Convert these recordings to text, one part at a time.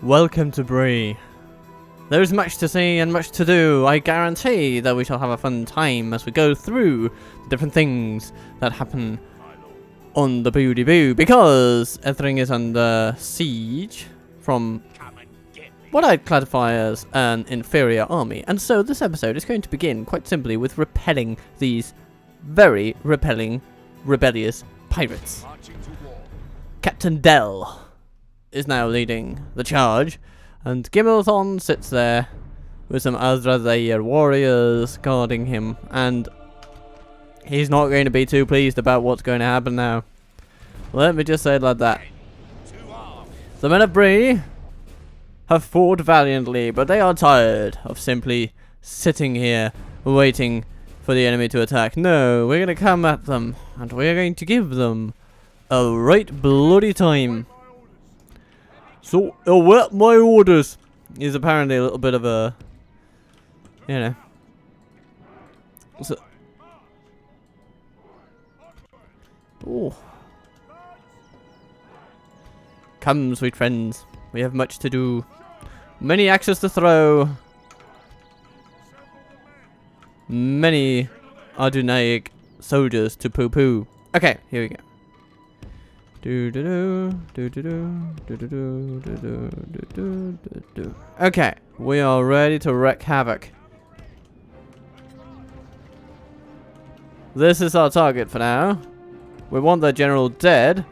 Welcome to Brie. There is much to see and much to do. I guarantee that we shall have a fun time as we go through the different things that happen on the Booty Boo, because everything is under siege from what I'd classify as an inferior army. And so this episode is going to begin quite simply with repelling these very repelling, rebellious pirates. Captain Dell is now leading the charge, and Gimmelthon sits there with some Azrazair warriors guarding him, and he's not going to be too pleased about what's going to happen now. Let me just say it like that. The men of Brie have fought valiantly, but they are tired of simply sitting here waiting for the enemy to attack. No, we're going to come at them, and we're going to give them a right bloody time. So, what my orders is apparently a little bit of a, you know. So, oh. Come, sweet friends. We have much to do. Many axes to throw. Many Ardunaic soldiers to poo-poo. Okay, here we go. Okay, we are ready to wreak havoc. This is our target for now. We want the general dead,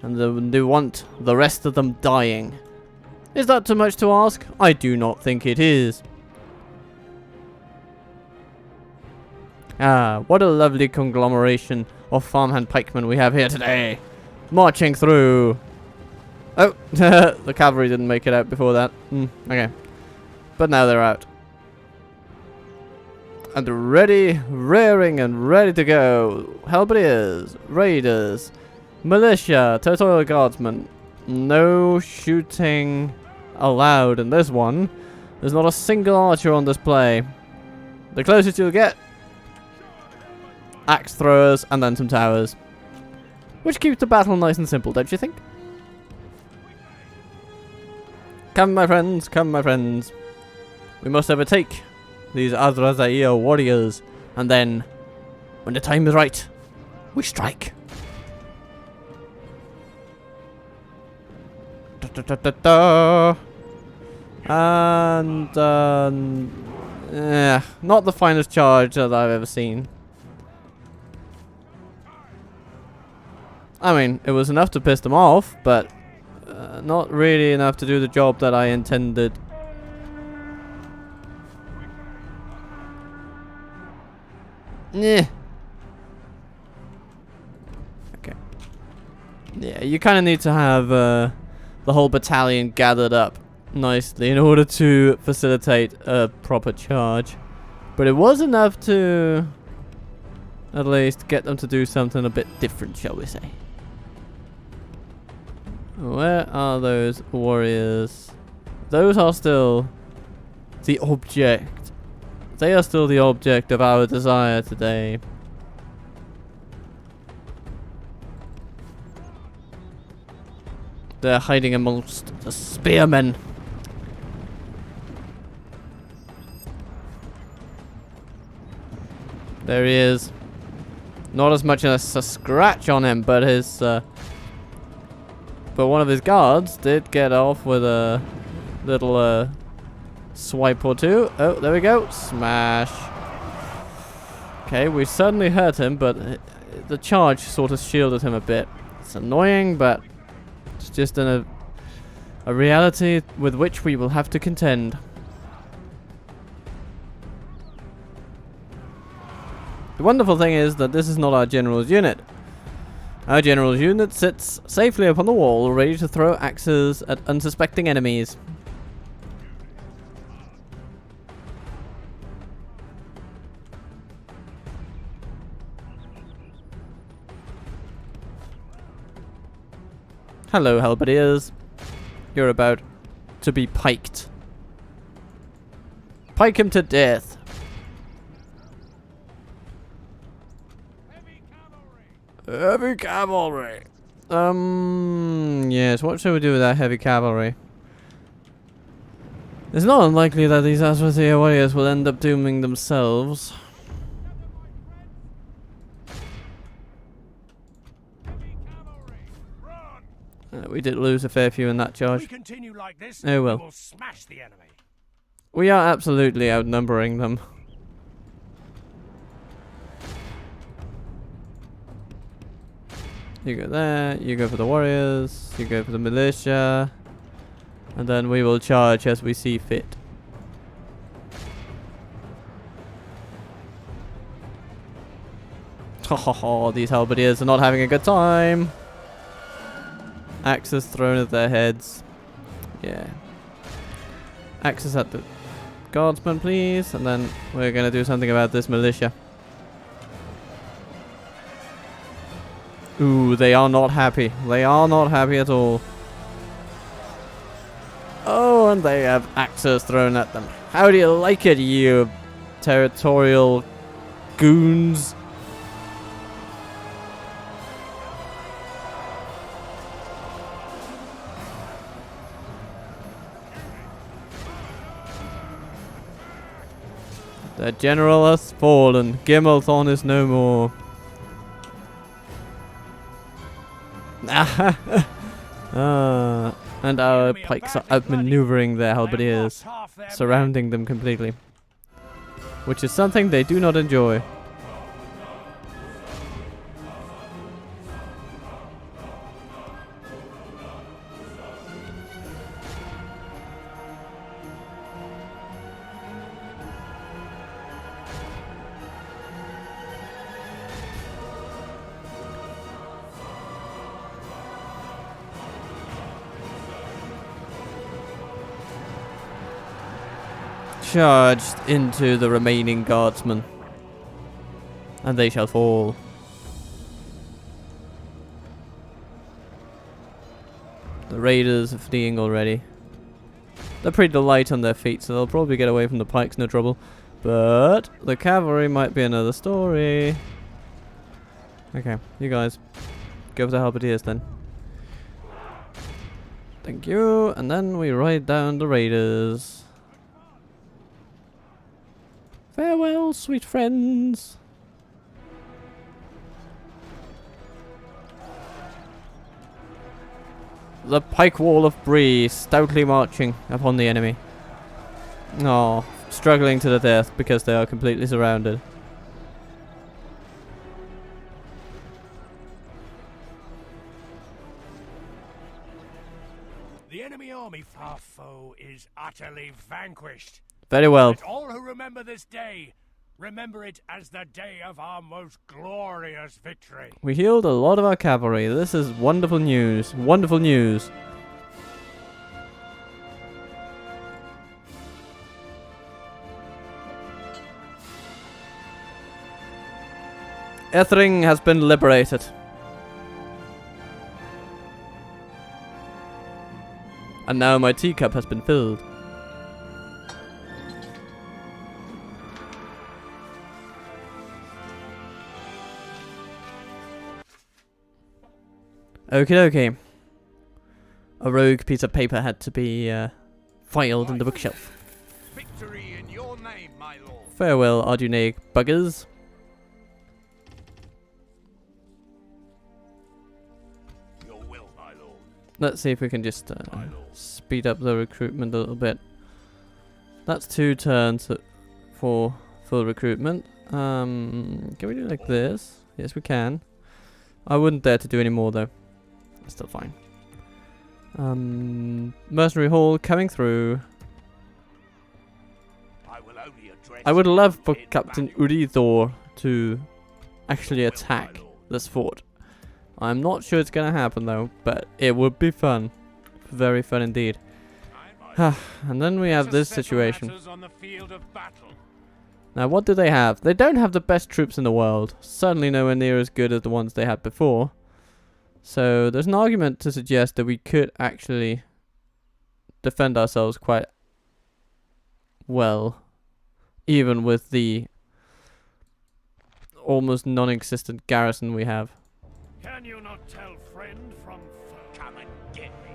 and we want the rest of them dying. Is that too much to ask? I do not think it is. Ah, what a lovely conglomeration of farmhand pikemen we have here today. Marching through. Oh, the cavalry didn't make it out before that. Okay. But now they're out. And ready, rearing and ready to go. Halberdiers, raiders, militia, territorial guardsmen. No shooting allowed in this one. There's not a single archer on display. The closest you'll get, axe throwers and then some towers. Which keeps the battle nice and simple, don't you think? Come, my friends, come, my friends. We must overtake these Azrazair warriors, and then, when the time is right, we strike. And, not the finest charge that I've ever seen. I mean, it was enough to piss them off, but not really enough to do the job that I intended. Yeah. Okay. Yeah, you kind of need to have the whole battalion gathered up nicely in order to facilitate a proper charge. But it was enough to at least get them to do something a bit different, shall we say. Where are those warriors? Those are still the object. They are still the object of our desire today. They're hiding amongst the spearmen. There he is. Not as much as a scratch on him, but his but one of his guards did get off with a little swipe or two. Oh, there we go. Smash. Okay, we certainly hurt him, but the charge sort of shielded him a bit. It's annoying, but it's just a reality with which we will have to contend. The wonderful thing is that this is not our general's unit. Our general's unit sits safely upon the wall, ready to throw axes at unsuspecting enemies. Hello, halberdiers. You're about to be piked. Pike him to death. Heavy cavalry. Yes, what shall we do with that heavy cavalry? It's not unlikely that these Aswathia warriors will end up dooming themselves. We did lose a fair few in that charge. Like this, oh well. We will smash the enemy. We are absolutely outnumbering them. You go there, you go for the warriors, you go for the militia, and then we will charge as we see fit. Oh, these halberdiers are not having a good time. Axes thrown at their heads. Yeah. Axes at the guardsmen, please, and then we're gonna do something about this militia. Ooh, they are not happy. They are not happy at all. Oh, and they have axes thrown at them. How do you like it, you territorial goons? The general has fallen. Gimmelthon is no more. And our pikes are outmaneuvering their halberdiers, surrounding them completely, which is something they do not enjoy. Charged into the remaining guardsmen, and they shall fall. The raiders are fleeing already. They're pretty light on their feet, so they'll probably get away from the pikes, no trouble. But the cavalry might be another story. Okay, you guys go for the halberdiers then. Thank you, and then we ride down the raiders. Farewell, sweet friends. The pike wall of Brie stoutly marching upon the enemy. Oh, struggling to the death because they are completely surrounded. The enemy army, our foe, is utterly vanquished. Very well. Let all who remember this day, remember it as the day of our most glorious victory. We healed a lot of our cavalry. This is wonderful news. Wonderful news. Ethring has been liberated. And now my teacup has been filled. Okie dokie. A rogue piece of paper had to be filed in the bookshelf. Victory in your name, my lord. Farewell, Ardunaic buggers. Your will, my lord. Let's see if we can just speed up the recruitment a little bit. That's 2 turns for full recruitment. Can we do it like this? Yes, we can. I wouldn't dare to do any more though. Still fine. Mercenary Hall coming through. I would love for Captain Urithor to actually attack this fort. I'm not sure it's gonna happen though, but it would be fun. Very fun indeed. And then we have this situation. Now what do they have? They don't have the best troops in the world. Certainly nowhere near as good as the ones they had before. So there's an argument to suggest that we could actually defend ourselves quite well, even with the almost non-existent garrison we have. Can you not tell friend from foe? Come and get me,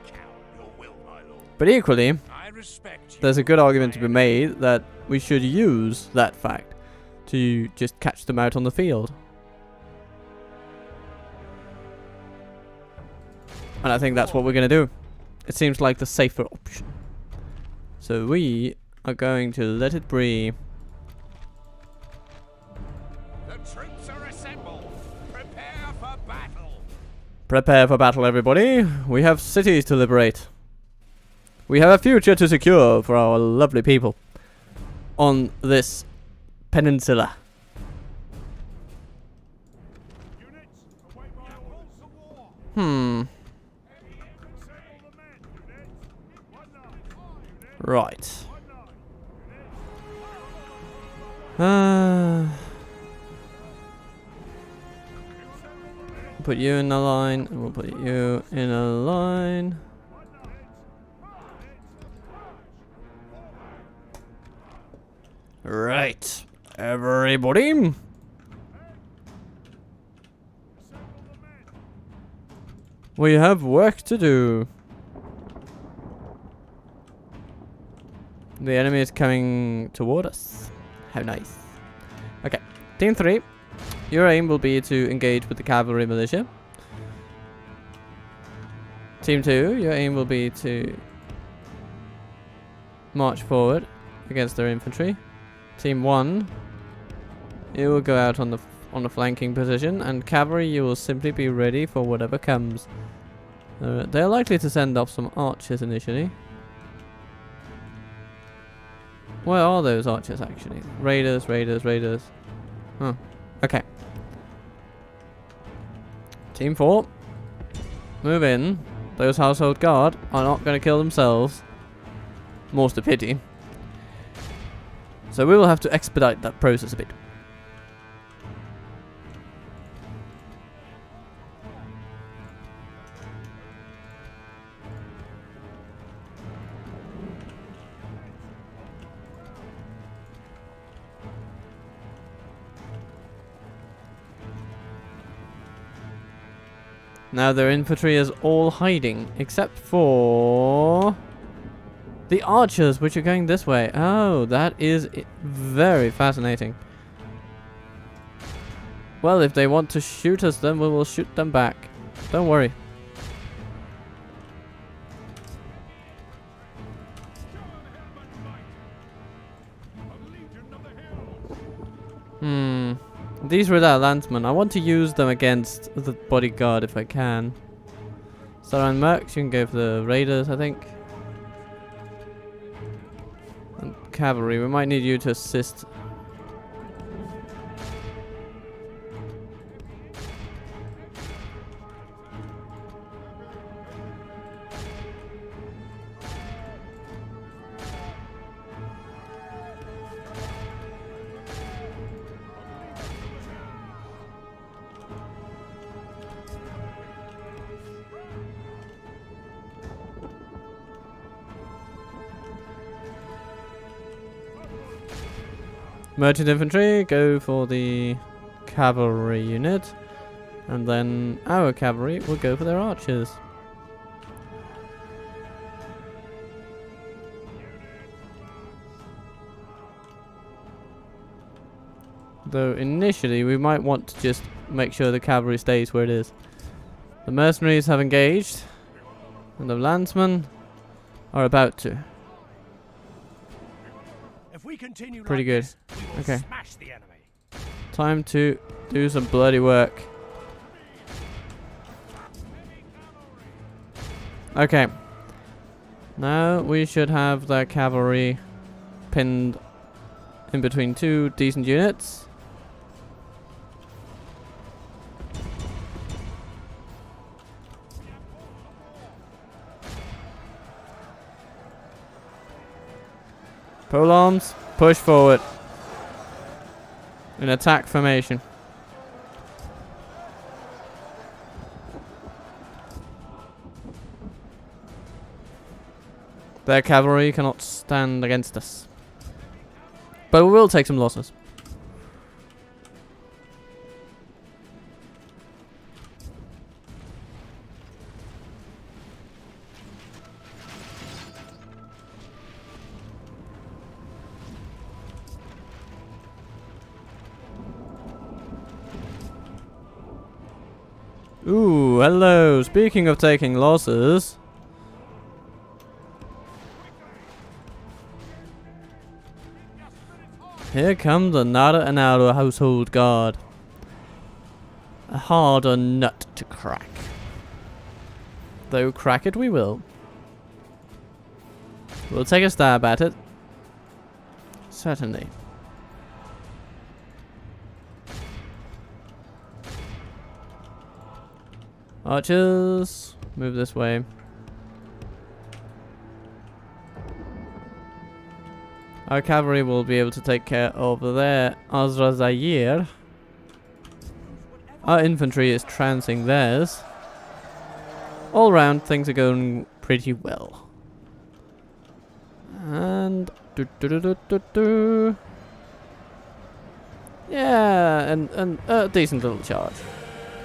count your will, my lord. But equally, respect you. there's a good argument to be made that we should use that fact to just catch them out on the field. And I think that's what we're going to do. It seems like the safer option. So we are going to let it Brie. The troops are assembled. Prepare for battle. Prepare for battle, everybody. We have cities to liberate. We have a future to secure for our lovely people on this peninsula. Units, await my orders. To war. Hmm. Assemble the men. Units. One line. Units. Right. One line. Put you in a line, and we'll put you in a line. Right, everybody. We have work to do. The enemy is coming toward us. How nice. Okay, Team 3. Your aim will be to engage with the cavalry militia. Team 2, your aim will be to march forward against their infantry. Team 1, you will go out on the flanking position, and cavalry, you will simply be ready for whatever comes. They're likely to send off some archers initially. Where are those archers actually? Raiders, raiders, raiders. Huh. Okay. Team 4, move in. Those household guard are not going to kill themselves. More's the pity. So we will have to expedite that process a bit. Now their infantry is all hiding, except for the archers, which are going this way. Oh, that is very fascinating. Well, if they want to shoot us, then we will shoot them back. Don't worry. These were our landsmen. I want to use them against the bodyguard if I can. Saran Mercs, you can go for the raiders, I think. And cavalry, we might need you to assist. Merchant infantry, go for the cavalry unit, and then our cavalry will go for their archers. Though initially we might want to just make sure the cavalry stays where it is. The mercenaries have engaged, and the landsmen are about to. If we continue Pretty like good. This, we will Okay. smash the enemy. Time to do some bloody work. Okay. Now we should have the cavalry pinned in between two decent units. Pole arms, push forward. In attack formation. Their cavalry cannot stand against us. But we will take some losses. Ooh, hello. Speaking of taking losses. Here comes another household guard. A harder nut to crack. Though crack it we will. We'll take a stab at it. Certainly. Archers, move this way. Our cavalry will be able to take care of their Azrazair. Our infantry is trouncing theirs. All round, things are going pretty well. And yeah, and a decent little charge.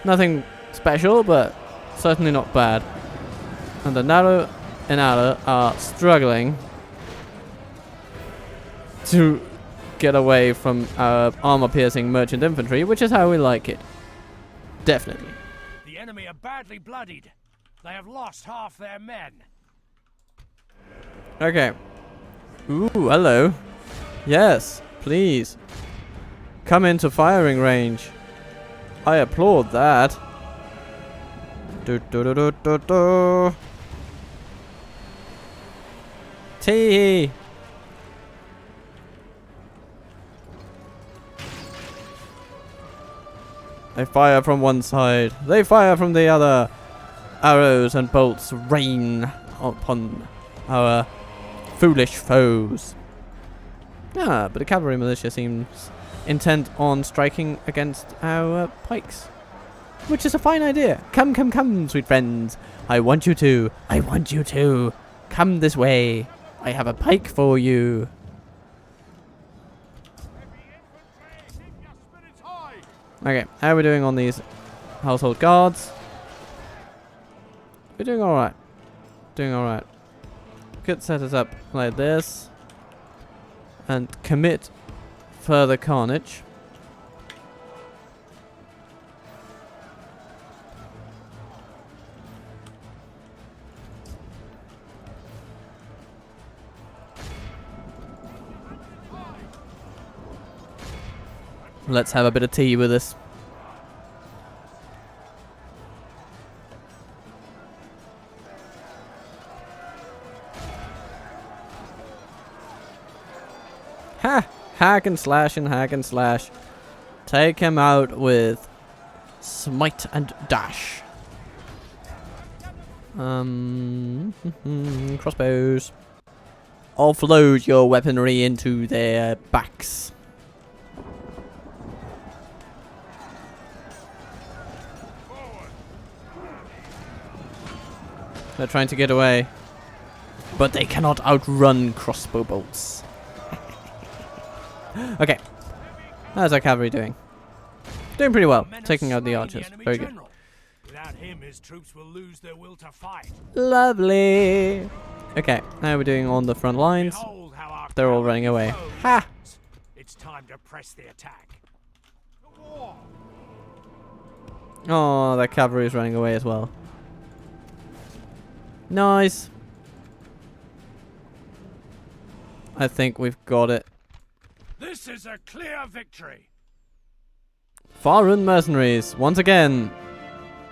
Nothing special, but certainly not bad. And the Naru and Ala are struggling to get away from our armor-piercing merchant infantry, which is how we like it. Definitely. The enemy are badly bloodied. They have lost half their men. Okay. Ooh, hello. Yes, please. Come into firing range. I applaud that. Tee. They fire from one side. They fire from the other. Arrows and bolts rain upon our foolish foes. Ah, but the cavalry militia seems intent on striking against our pikes. Which is a fine idea. Come, come, come, sweet friends. I want you to. I want you to. Come this way. I have a pike for you. Okay, how are we doing on these household guards? We're doing alright. Doing alright. Could set us up like this. And commit further carnage. Let's have a bit of tea with this. Ha! Hack and slash and hack and slash. Take him out with smite and dash. Crossbows. Offload your weaponry into their backs. They're trying to get away. But they cannot outrun crossbow bolts. Okay. How's our cavalry doing? Doing pretty well. Taking out the archers. Very good. Without him, his troops will lose their will to fight. Lovely. Okay. How are we doing on the front lines? They're all running away. Ha! It's time to press the attack. Oh, that cavalry is running away as well. Nice. I think we've got it. This is a clear victory. Farun mercenaries, once again.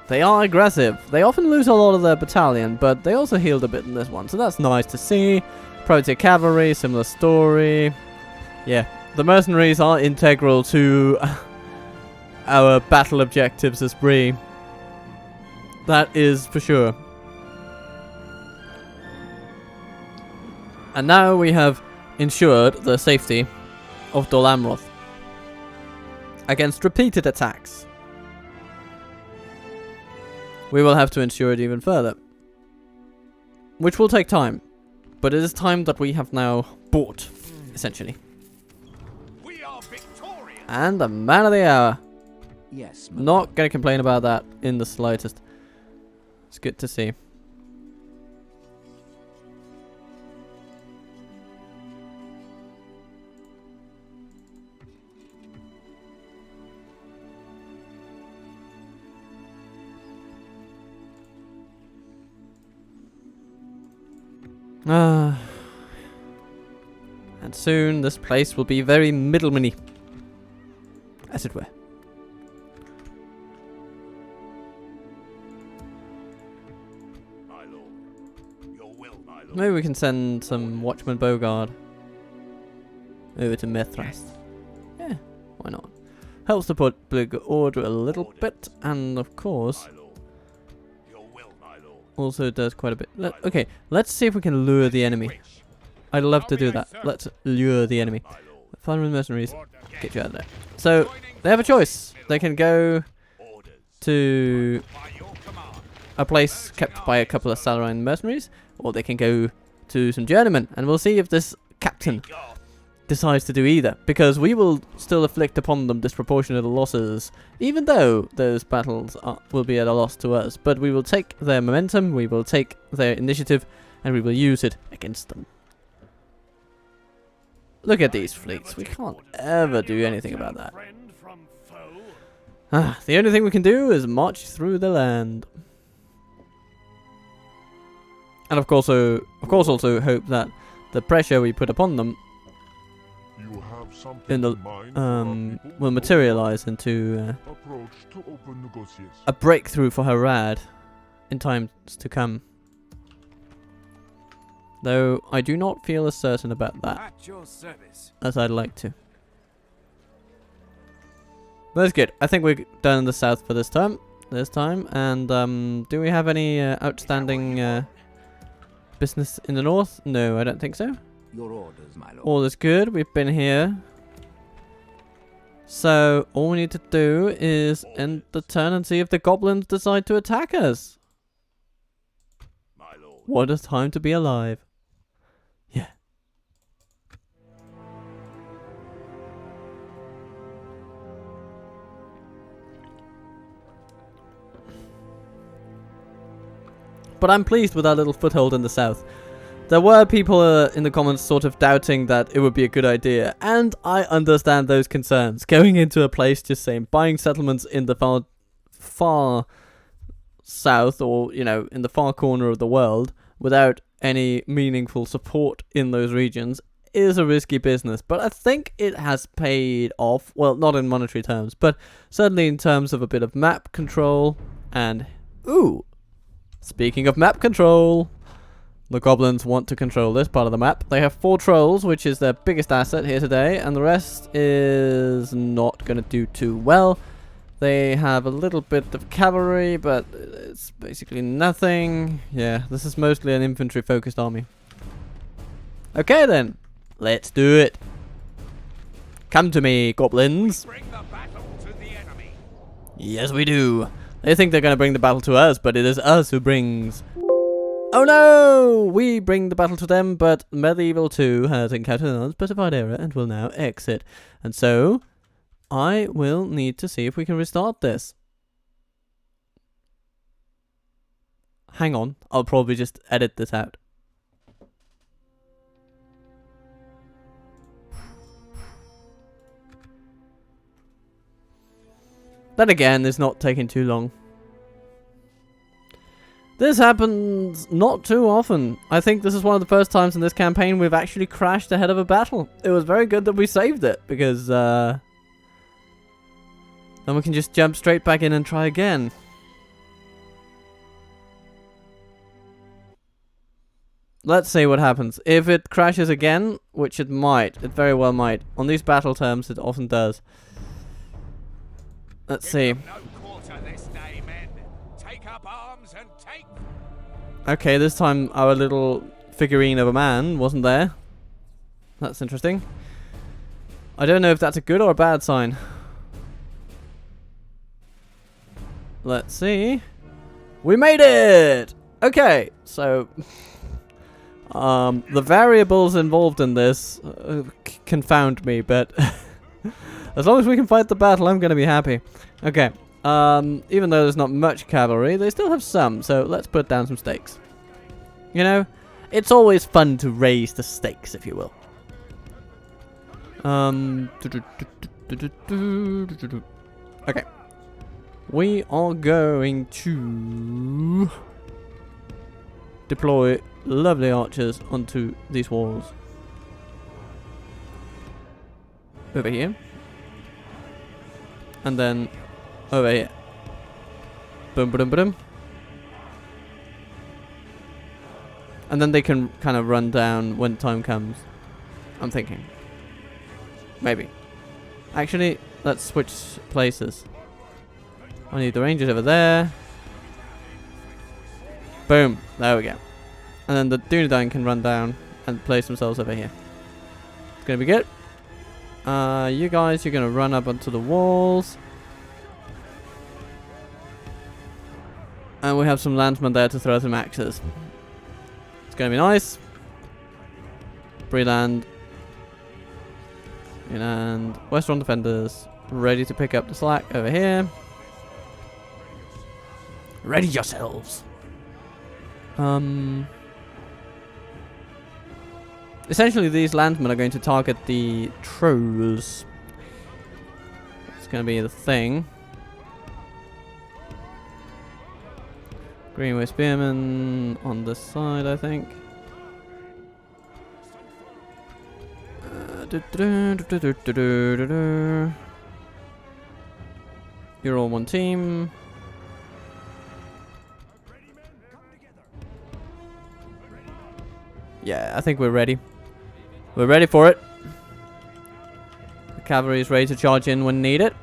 They are aggressive. They often lose a lot of their battalion, but they also healed a bit in this one, so that's nice to see. Protea cavalry, similar story. Yeah, the mercenaries are integral to our battle objectives as Brie. That is for sure. And now we have ensured the safety of Dol Amroth against repeated attacks. We will have to ensure it even further, which will take time, but it is time that we have now bought, essentially. We are victorious. And the man of the hour. Yes. Not going to complain about that in the slightest. It's good to see. And soon this place will be very middlemany, as it were. My lord. Your will, my lord. Maybe we can send some Watchman Bogard over to Mithras. Yeah, why not? Helps the public order a little bit, and of course, My lord. Your will, my lord. also does quite a bit. Okay, let's see if we can lure the enemy. I'd love to do that. Let's lure the enemy. Fun with mercenaries. Get you out of there. So, they have a choice. They can go to a place kept by a couple of Salarine mercenaries, or they can go to some journeymen, and we'll see if this captain decides to do either, because we will still inflict upon them disproportionate losses, even though those battles will be at a loss to us. But we will take their momentum, we will take their initiative, and we will use it against them. Look at these fleets. We can't ever do anything about that. The only thing we can do is march through the land. And of course also hope that the pressure we put upon them will materialize into a breakthrough for Harad in times to come. Though I do not feel as certain about that as I'd like to. But that's good. I think we're done in the south for this time. And do we have any outstanding business in the north? No, I don't think so. Your orders, my lord. All is good. We've been here. So all we need to do is end the turn and see if the goblins decide to attack us. My lord. What a time to be alive. Yeah. But I'm pleased with our little foothold in the south. There were people in the comments sort of doubting that it would be a good idea, and I understand those concerns. Going into a place, just saying, buying settlements in the far south, or, you know, in the far corner of the world, without any meaningful support in those regions, is a risky business. But I think it has paid off, well, not in monetary terms, but certainly in terms of a bit of map control, and, ooh, speaking of map control, the goblins want to control this part of the map. They have 4 trolls, which is their biggest asset here today, and the rest is not going to do too well. They have a little bit of cavalry, but it's basically nothing. Yeah, this is mostly an infantry-focused army. Okay then, let's do it. Come to me, goblins. Bring the battle to the enemy. Yes, we do. They think they're going to bring the battle to us, but it is us who brings... Oh no! We bring the battle to them, but Medieval 2 has encountered an unspecified error and will now exit. And so, I will need to see if we can restart this. Hang on, I'll probably just edit this out. That again is not taking too long. This happens not too often. I think this is one of the first times in this campaign we've actually crashed ahead of a battle. It was very good that we saved it, because then we can just jump straight back in and try again. Let's see what happens. If it crashes again, which it might, it very well might. On these battle terms, it often does. Let's see. Okay, this time our little figurine of a man wasn't there. That's interesting. I don't know if that's a good or a bad sign. Let's see. We made it! Okay, so... the variables involved in this confound me, but... as long as we can fight the battle, I'm gonna be happy. Okay. Even though there's not much cavalry, they still have some, so let's put down some stakes. You know, it's always fun to raise the stakes, if you will. Okay. We are going to deploy lovely archers onto these walls. Over here. And then over here. Boom, boom, boom. And then they can kind of run down when time comes. I'm thinking. Maybe. Actually, let's switch places. I need the rangers over there. Boom. There we go. And then the Dunedain can run down and place themselves over here. It's going to be good. You guys, you're going to run up onto the walls. And we have some landsmen there to throw some axes. It's going to be nice. Brie land. And Western defenders ready to pick up the slack over here. Ready yourselves. Essentially, these landsmen are going to target the trolls. It's going to be the thing. Greenway spearmen on this side, I think. You're all one team. Yeah, I think we're ready. We're ready for it. The cavalry is ready to charge in when needed.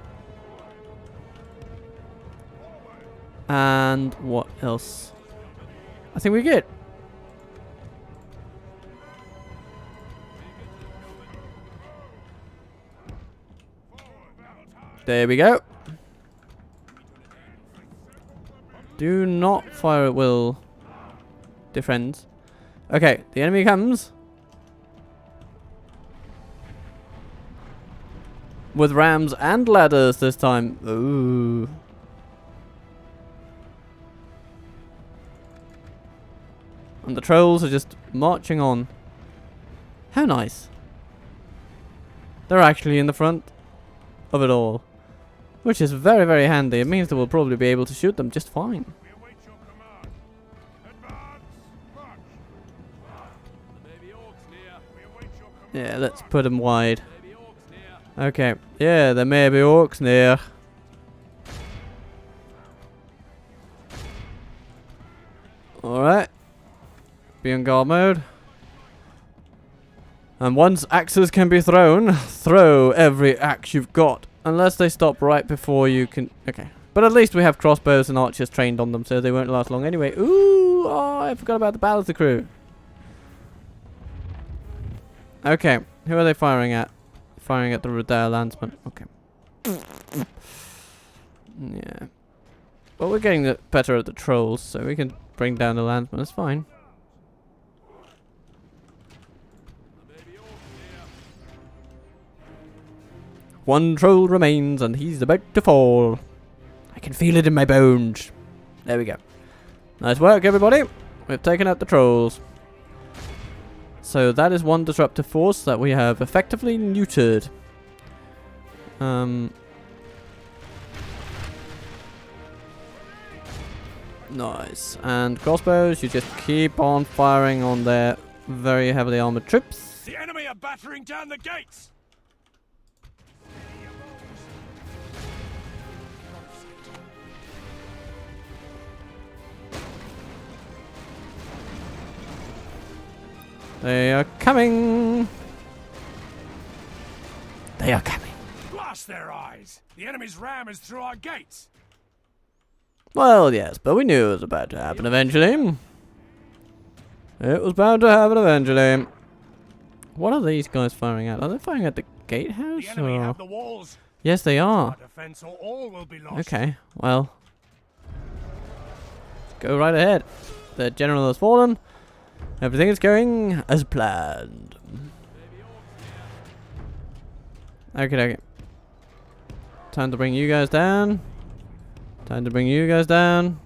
And what else? I think we're good. There we go. Do not fire at will, dear friends. Okay, the enemy comes. With rams and ladders this time. Ooh. And the trolls are just marching on. How nice. They're actually in the front of it all. Which is very, very handy. It means that we'll probably be able to shoot them just fine. Yeah, let's put them wide. Okay. Yeah, there may be orcs near. Alright. Be on guard mode. And once axes can be thrown, throw every axe you've got. Unless they stop right before you can... Okay. But at least we have crossbows and archers trained on them, so they won't last long anyway. Ooh! Oh, I forgot about the battle of the crew. Okay. Who are they firing at? Firing at the Redale landsman. Okay. Yeah. Well, we're getting the better at the trolls, so we can bring down the landsman. That's fine. One troll remains, and he's about to fall. I can feel it in my bones. There we go. Nice work, everybody. We've taken out the trolls. So that is one disruptive force that we have effectively neutered. Nice. And crossbows, you just keep on firing on their very heavily armored troops. The enemy are battering down the gates. They are coming. They are coming. Blast their eyes! The enemy's ram is through our gates. Well, yes, but we knew it was about to happen eventually. It was bound to happen eventually. What are these guys firing at? Are they firing at the gatehouse? The enemy have the walls. Yes, they are. Our defense or all will be lost. Okay, well. Go right ahead. The general has fallen. Everything is going as planned. Okay. Time to bring you guys down. Time to bring you guys down.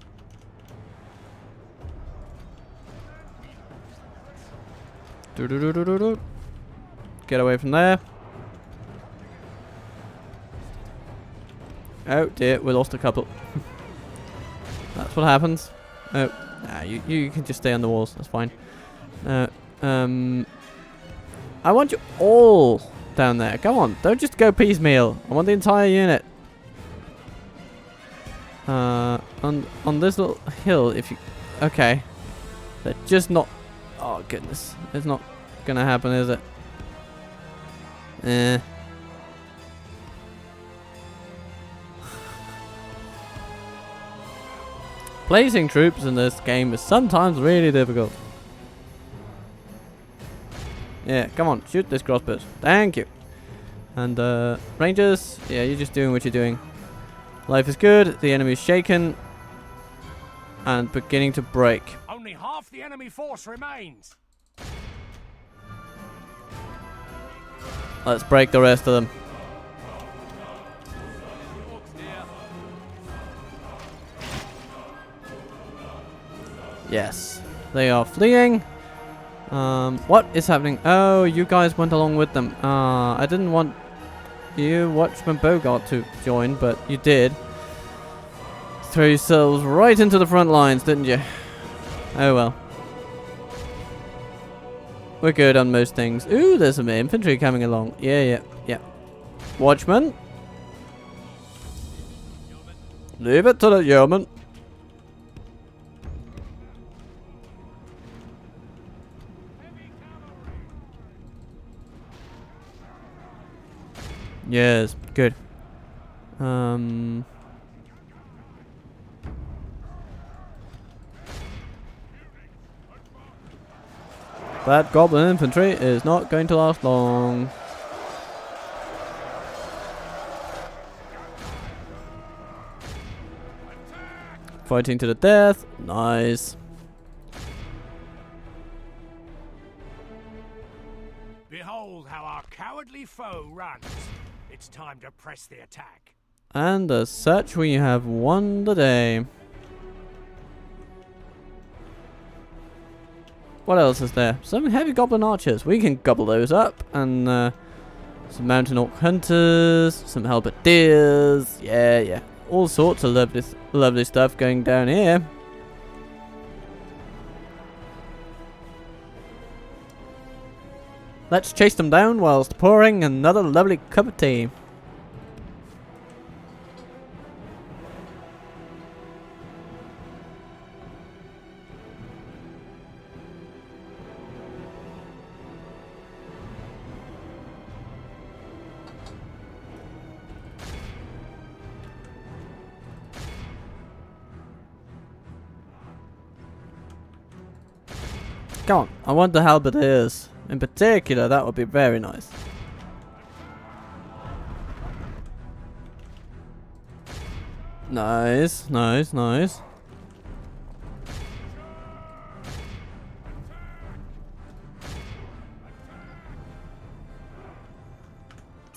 Get away from there. Oh dear, we lost a couple. That's what happens. Oh, nah, you can just stay on the walls. That's fine. I want you all down there. Come on, don't just go piecemeal. I want the entire unit. On this little hill, if you... Okay. They're just not... Oh, goodness. It's not gonna happen, is it? Eh. Placing troops in this game is sometimes really difficult. Yeah, come on, shoot this crossbow. Thank you. And rangers, yeah, you're just doing what you're doing. Life is good, the enemy is shaken and beginning to break. Only half the enemy force remains. Let's break the rest of them. Yes, they are fleeing. What is happening? Oh, you guys went along with them. I didn't want you, Watchman Bogart, to join, but you did. Throw yourselves right into the front lines, didn't you? Oh well. We're good on most things. Ooh, there's some infantry coming along. Yeah. Watchman. Leave it to the yeoman. Yes, good. That goblin infantry is not going to last long. Fighting to the death. Nice. Behold how our cowardly foe runs. It's time to press the attack. And as such, we have won the day. What else is there? Some heavy goblin archers. We can gobble those up. And some mountain orc hunters. Some halberdiers. Yeah. All sorts of lovely stuff going down here. Let's chase them down whilst pouring another lovely cup of tea. Come on, I want the halberdiers. In particular, that would be very nice. Nice.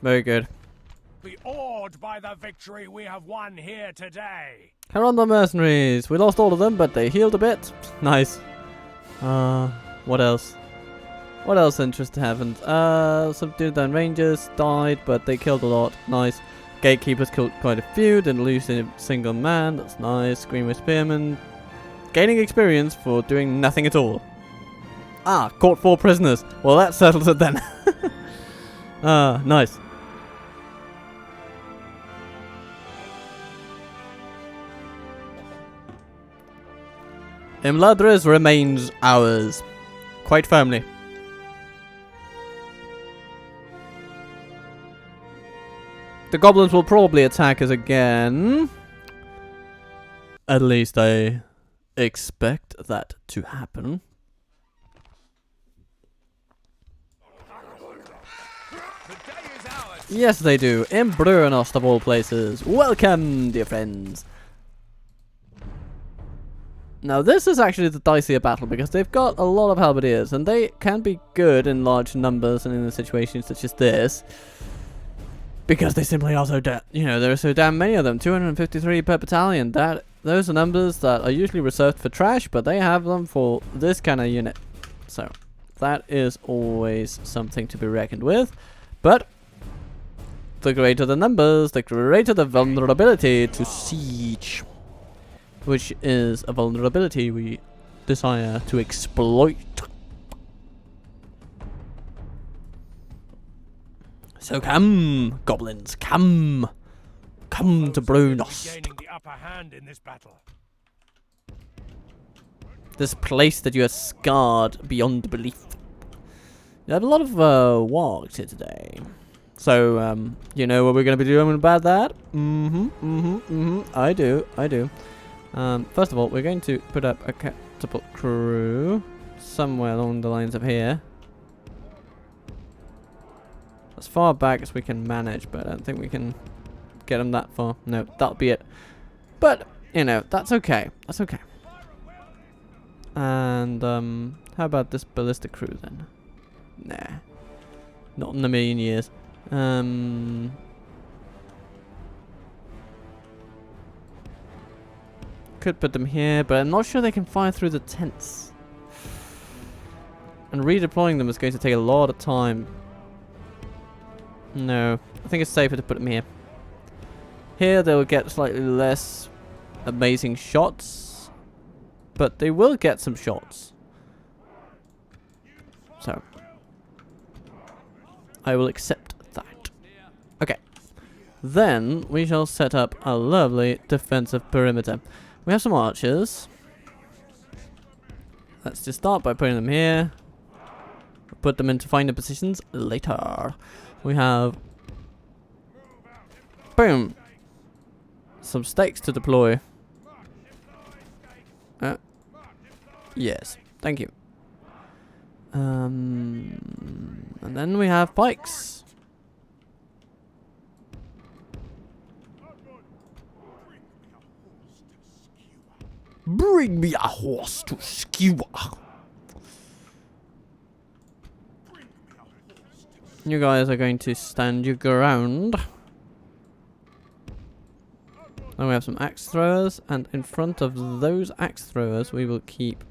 Very good. Be awed by the victory we have won here today. How on the mercenaries? We lost all of them, but they healed a bit. Nice. What else? What else interesting happened? Some dude down rangers died, but they killed a lot. Nice. Gatekeepers killed quite a few, didn't lose a single man. That's nice. Screamer Spearman gaining experience for doing nothing at all. Ah, caught 4 prisoners. Well, that settles it then. Nice. Imladris remains ours. Quite firmly. The goblins will probably attack us again. At least I expect that to happen. Yes, they do. In Brunos, of all places. Welcome, dear friends. Now, this is actually the dicier battle because they've got a lot of halberdiers, and they can be good in large numbers and in a situation such as this. Because they simply are so there are so damn many of them. 253 per battalion. Those are numbers that are usually reserved for trash, but they have them for this kind of unit. So, that is always something to be reckoned with. But the greater the numbers, the greater the vulnerability to siege. Which is a vulnerability we desire to exploit. So come, goblins, come. Come to Brunos. Gaining the upper hand in this battle. This place that you have scarred beyond belief. You have a lot of wargs here today. So, you know what we're going to be doing about that? I do. First of all, we're going to put up a catapult crew somewhere along the lines of here. As far back as we can manage, but I don't think we can get them that far. No, that'll be it. But, you know, that's okay. That's okay. And, how about this ballistic crew then? Nah. Not in a million years. Could put them here, but I'm not sure they can fire through the tents. And redeploying them is going to take a lot of time. No, I think it's safer to put them here. Here they'll get slightly less amazing shots, but they will get some shots. So, I will accept that. Okay. Then we shall set up a lovely defensive perimeter. We have some archers. Let's just start by putting them here. Put them into finding positions later. We have... boom! Some stakes to deploy. Yes, thank you. And then we have pikes. Bring me a horse to skewer. You guys are going to stand your ground. Then we have some axe throwers, and in front of those axe throwers we will keep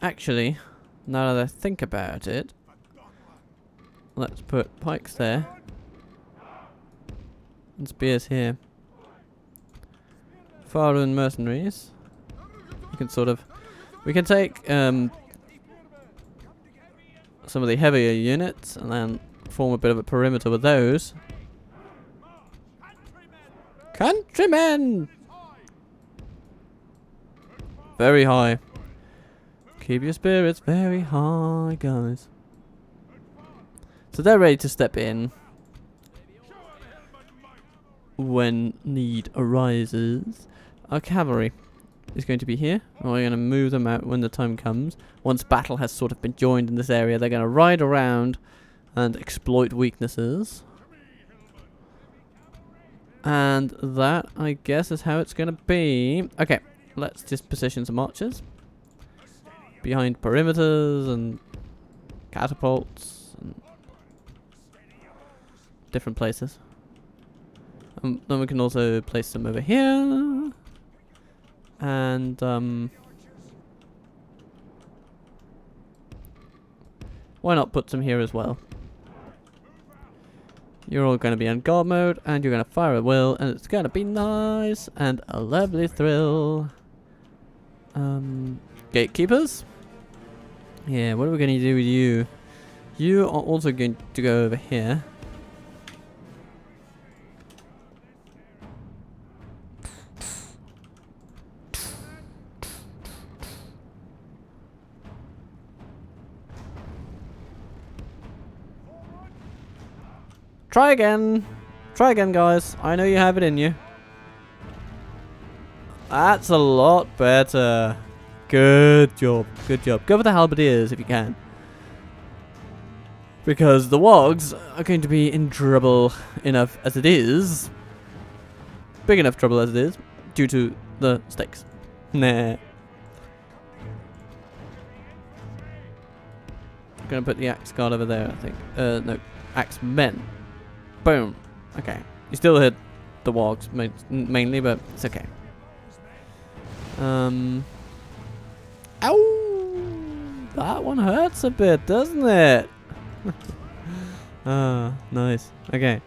actually, now that I think about it, let's put pikes there and spears here. Foreign mercenaries. We can sort of, we can take some of the heavier units and then form a bit of a perimeter with those. Countrymen! Very high. Keep your spirits very high, guys. So they're ready to step in when need arises. Our cavalry is going to be here. We're going to move them out when the time comes. Once battle has sort of been joined in this area, they're going to ride around and exploit weaknesses. And that, I guess, is how it's going to be. Okay, let's just position some archers behind perimeters and catapults and different places. Then we can also place them over here. And why not put some here as well? You're all going to be on guard mode, and you're going to fire at will, and it's going to be nice and a lovely thrill. Gatekeepers. Yeah, what are we going to do with you? You are also going to go over here. Try again. Try again, guys. I know you have it in you. That's a lot better. Good job. Good job. Go for the halberdiers if you can. Because the wogs are going to be in trouble enough as it is. Big enough trouble as it is. Due to the stakes. Nah. I'm going to put the axe guard over there, I think. No. Axe men. Boom. Okay. You still hit the wogs mainly, but it's okay. Ow! That one hurts a bit, doesn't it? Ah, nice. Okay.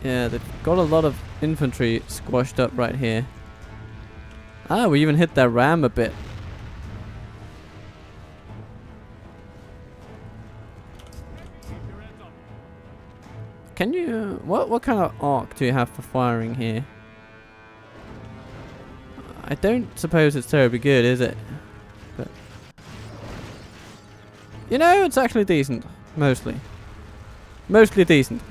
Yeah, they've got a lot of infantry squashed up right here. Ah, we even hit their ram a bit. Can you... What kind of arc do you have for firing here? I don't suppose it's terribly good, is it? But you know, it's actually decent. Mostly. Mostly decent.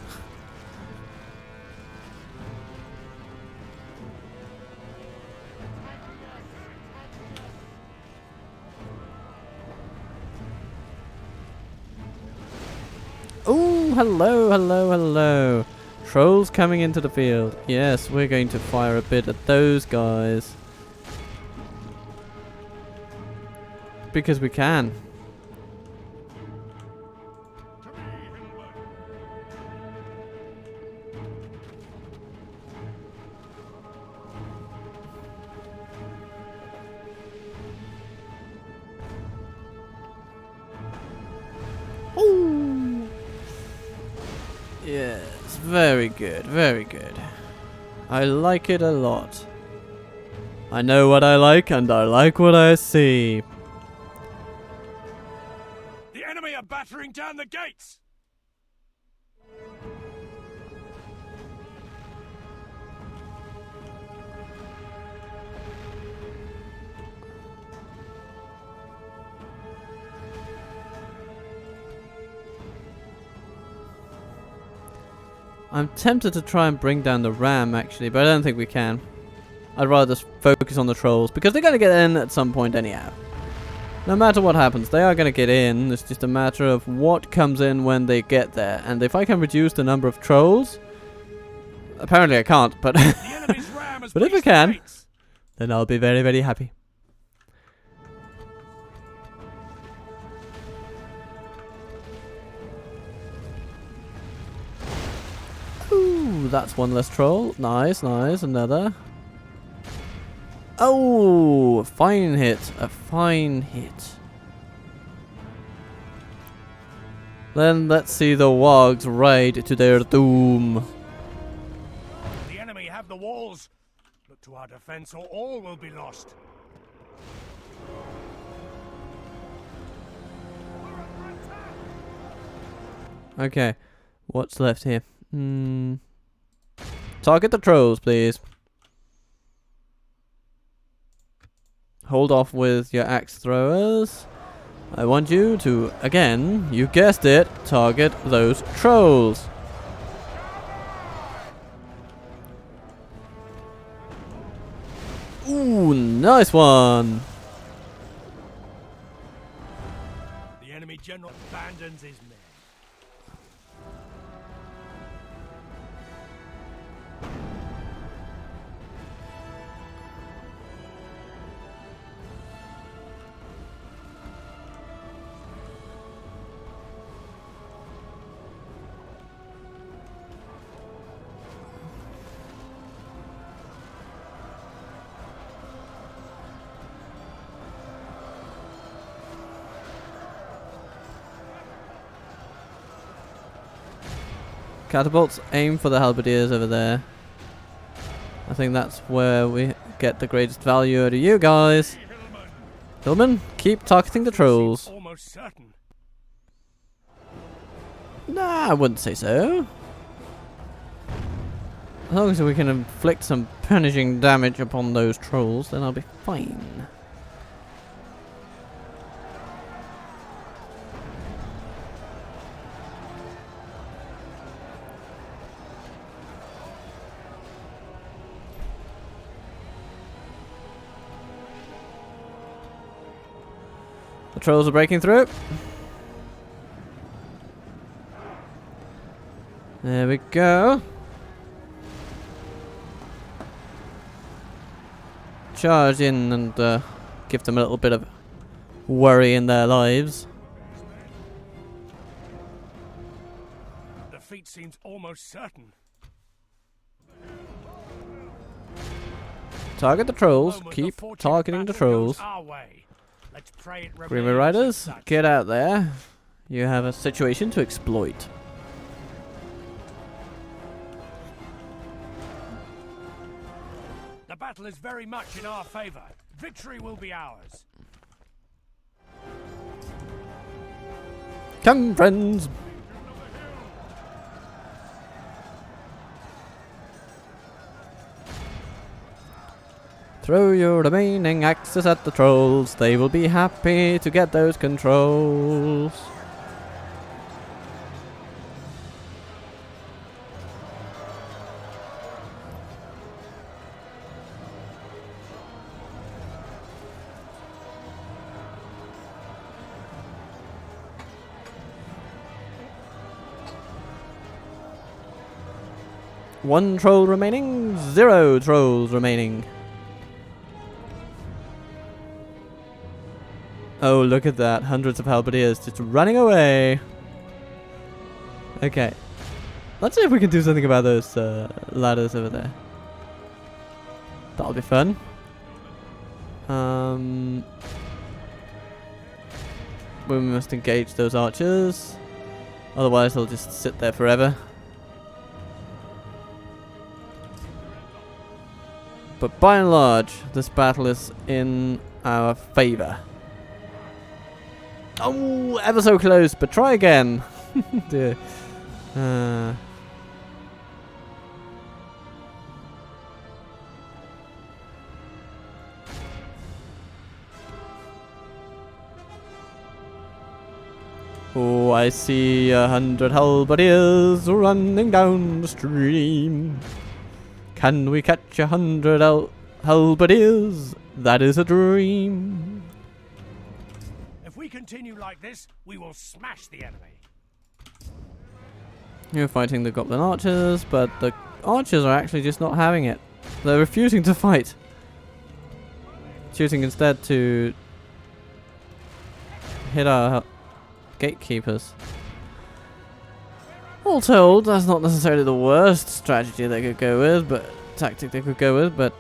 Ooh, hello, hello, hello. Trolls coming into the field. Yes, we're going to fire a bit at those guys. Because we can. Ooh. Yes, very good, very good. I like it a lot. I know what I like and I like what I see. The enemy are battering down the gates! I'm tempted to try and bring down the ram actually, but I don't think we can. I'd rather just focus on the trolls because they're going to get in at some point anyhow. No matter what happens, they are going to get in. It's just a matter of what comes in when they get there. And if I can reduce the number of trolls... Apparently I can't, but... but if I can, then I'll be very, very happy. Ooh, that's one less troll. Nice, nice. Another. Oh, fine hit. A fine hit. Then let's see the wargs ride to their doom. The enemy have the walls. Look to our defense or all will be lost. Okay, what's left here? Target the trolls, please. Hold off with your axe throwers. I want you to, again, you guessed it, target those trolls. Ooh, nice one. The enemy general abandons his men. Catapults, aim for the halberdiers over there. I think that's where we get the greatest value out of you guys. Hillman, keep targeting the trolls. Almost certain. Nah, I wouldn't say so. As long as we can inflict some punishing damage upon those trolls, then I'll be fine. The trolls are breaking through. There we go. Charge in and give them a little bit of worry in their lives. Defeat seems almost certain. Target the trolls. Keep targeting the trolls. Greenway Riders, get out there. You have a situation to exploit. The battle is very much in our favor. Victory will be ours. Come, friends. Throw your remaining axes at the trolls. They will be happy to get those controls. One troll remaining, 0 trolls remaining. Oh, look at that. Hundreds of halberdiers just running away. Okay. Let's see if we can do something about those ladders over there. That'll be fun. We must engage those archers. Otherwise, they'll just sit there forever. But by and large, this battle is in our favor. Oh, ever so close, but try again. Dear. Oh, I see 100 halberdiers running down the stream. Can we catch 100 halberdiers? That is a dream. If we continue like this, we will smash the enemy. You're fighting the goblin archers, but the archers are actually just not having it. They're refusing to fight. Choosing instead to hit our gatekeepers. All told, that's not necessarily the worst strategy they could go with, but tactic they could go with, but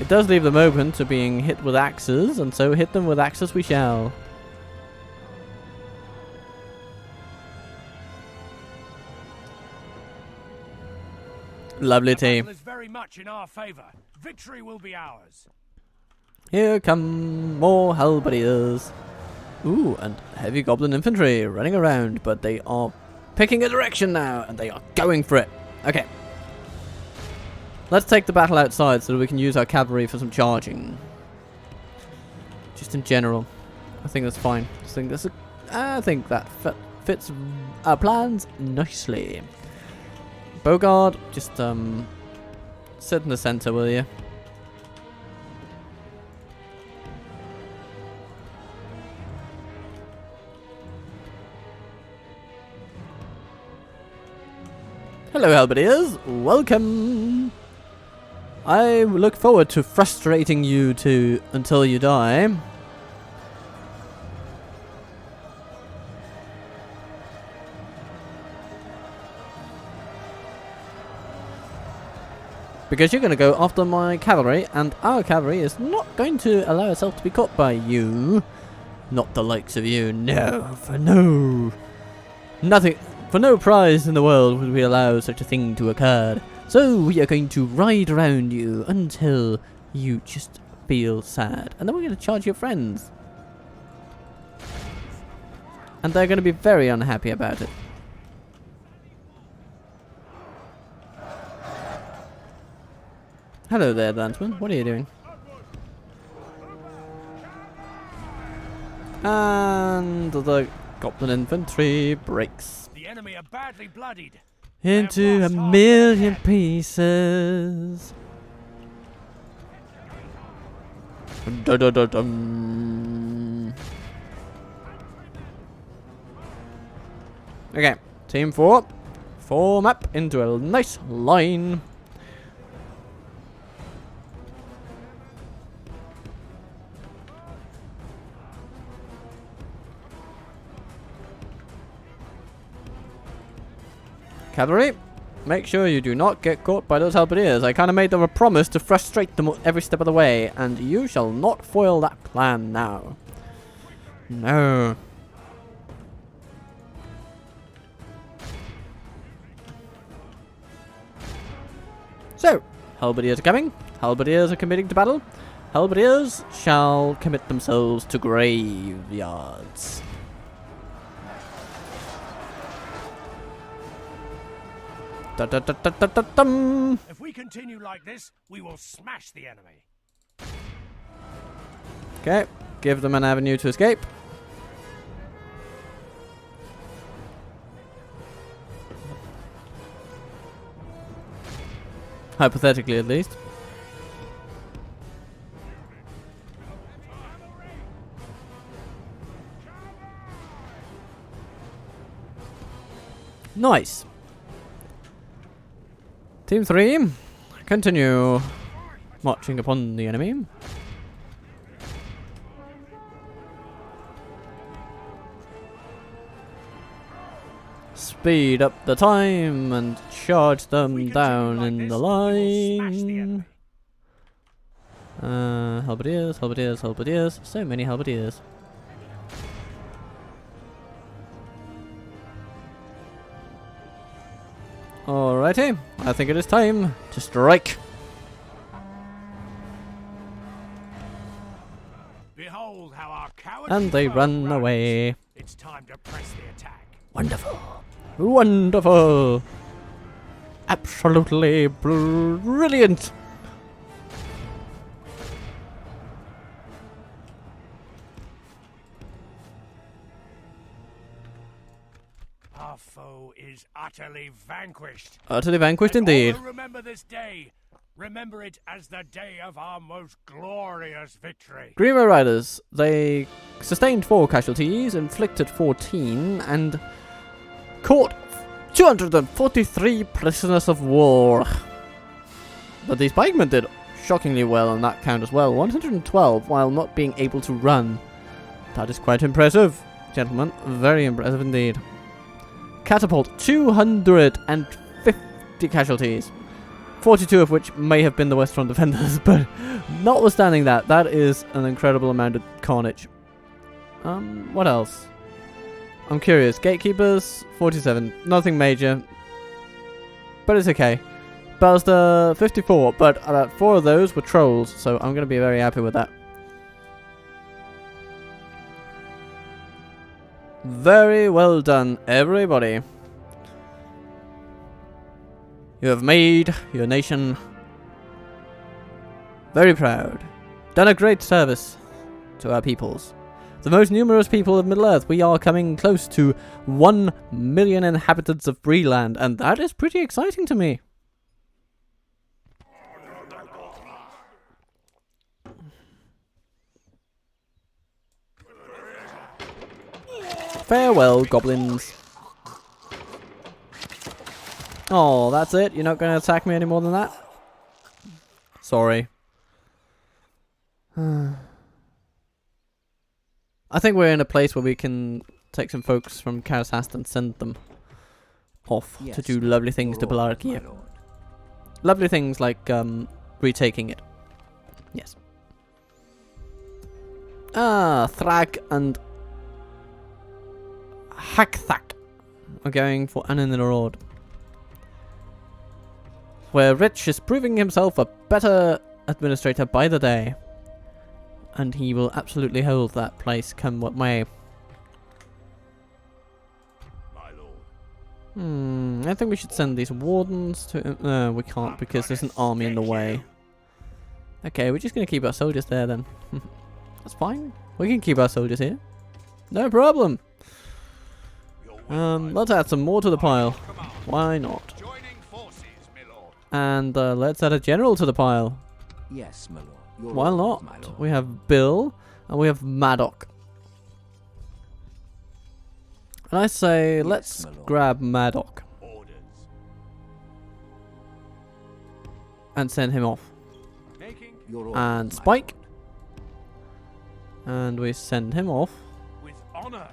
it does leave them open to being hit with axes, and so hit them with axes we shall. Lovely team. The battle is very much in our favor. Victory will be ours. Here come more halberdiers. Ooh, and heavy goblin infantry running around, but they are picking a direction now, and they are going for it. Okay. Let's take the battle outside so that we can use our cavalry for some charging. Just in general. I think that's fine. I think that fits our plans nicely. Bogard, just sit in the center, will you? Hello, halberdiers. Welcome. I look forward to frustrating you two until you die. Because you're going to go after my cavalry, and our cavalry is not going to allow itself to be caught by you. Not the likes of you, no. For no prize in the world would we allow such a thing to occur. So we are going to ride around you until you just feel sad. And then we're going to charge your friends. And they're going to be very unhappy about it. Hello there, Landsman. What are you doing? And the goblin infantry breaks The enemy are badly bloodied. into a million pieces. Dun-dun-dun-dun. Okay, team 4, form up into a nice line. Cavalry, make sure you do not get caught by those halberdiers. I kind of made them a promise to frustrate them every step of the way, and you shall not foil that plan now. No. So, halberdiers are coming. Halberdiers are committing to battle. Halberdiers shall commit themselves to graveyards. Da-da-da-da-da-dum. If we continue like this, we will smash the enemy. Okay, give them an avenue to escape. Hypothetically, at least. Nice. Team 3, continue marching upon the enemy. Speed up the time and charge them down in the line. Halberdiers, halberdiers, halberdiers. So many halberdiers. Alrighty, I think it is time to strike. Behold how our cowardly And they foe run runs. away. It's time to press the attack. Wonderful. Wonderful. Absolutely brilliant. Our foe is utterly vanquished. Utterly vanquished And all indeed. who remember this day. Remember it as the day of our most glorious victory. Greenway Riders, they sustained 4 casualties, inflicted 14, and caught 243 prisoners of war. But these pikemen did shockingly well on that count as well. 112 while not being able to run. That is quite impressive, gentlemen. Very impressive indeed. Catapult, 250 casualties. 42 of which may have been the West Front defenders, but notwithstanding that, that is an incredible amount of carnage. What else? I'm curious. Gatekeepers, 47. Nothing major. But it's okay. Ballister, 54. But 4 of those were trolls, so I'm going to be very happy with that. Very well done, everybody. You have made your nation very proud. Done a great service to our peoples. The most numerous people of Middle-earth. We are coming close to 1 million inhabitants of Brie land, and that is pretty exciting to me. Farewell, goblins. Oh, that's it? You're not going to attack me any more than that? Sorry. I think we're in a place where we can take some folks from Karasast and send them off to do lovely things to Belarakia. Lovely things like retaking it. Yes. Thrag and Hakthak are going for Ananirod, where Rich is proving himself a better administrator by the day, and he will absolutely hold that place come what may. My lord. I think we should send these wardens to... No, we can't because there's an army in the way. Okay, we're just going to keep our soldiers there then. That's fine. We can keep our soldiers here. No problem. Let's add some more to the pile. Why not? And let's add a general to the pile. Yes, my lord. Why not? We have Bill and we have Maddock. And I say, let's grab Maddock and send him off. And Spike. And we send him off. With honor.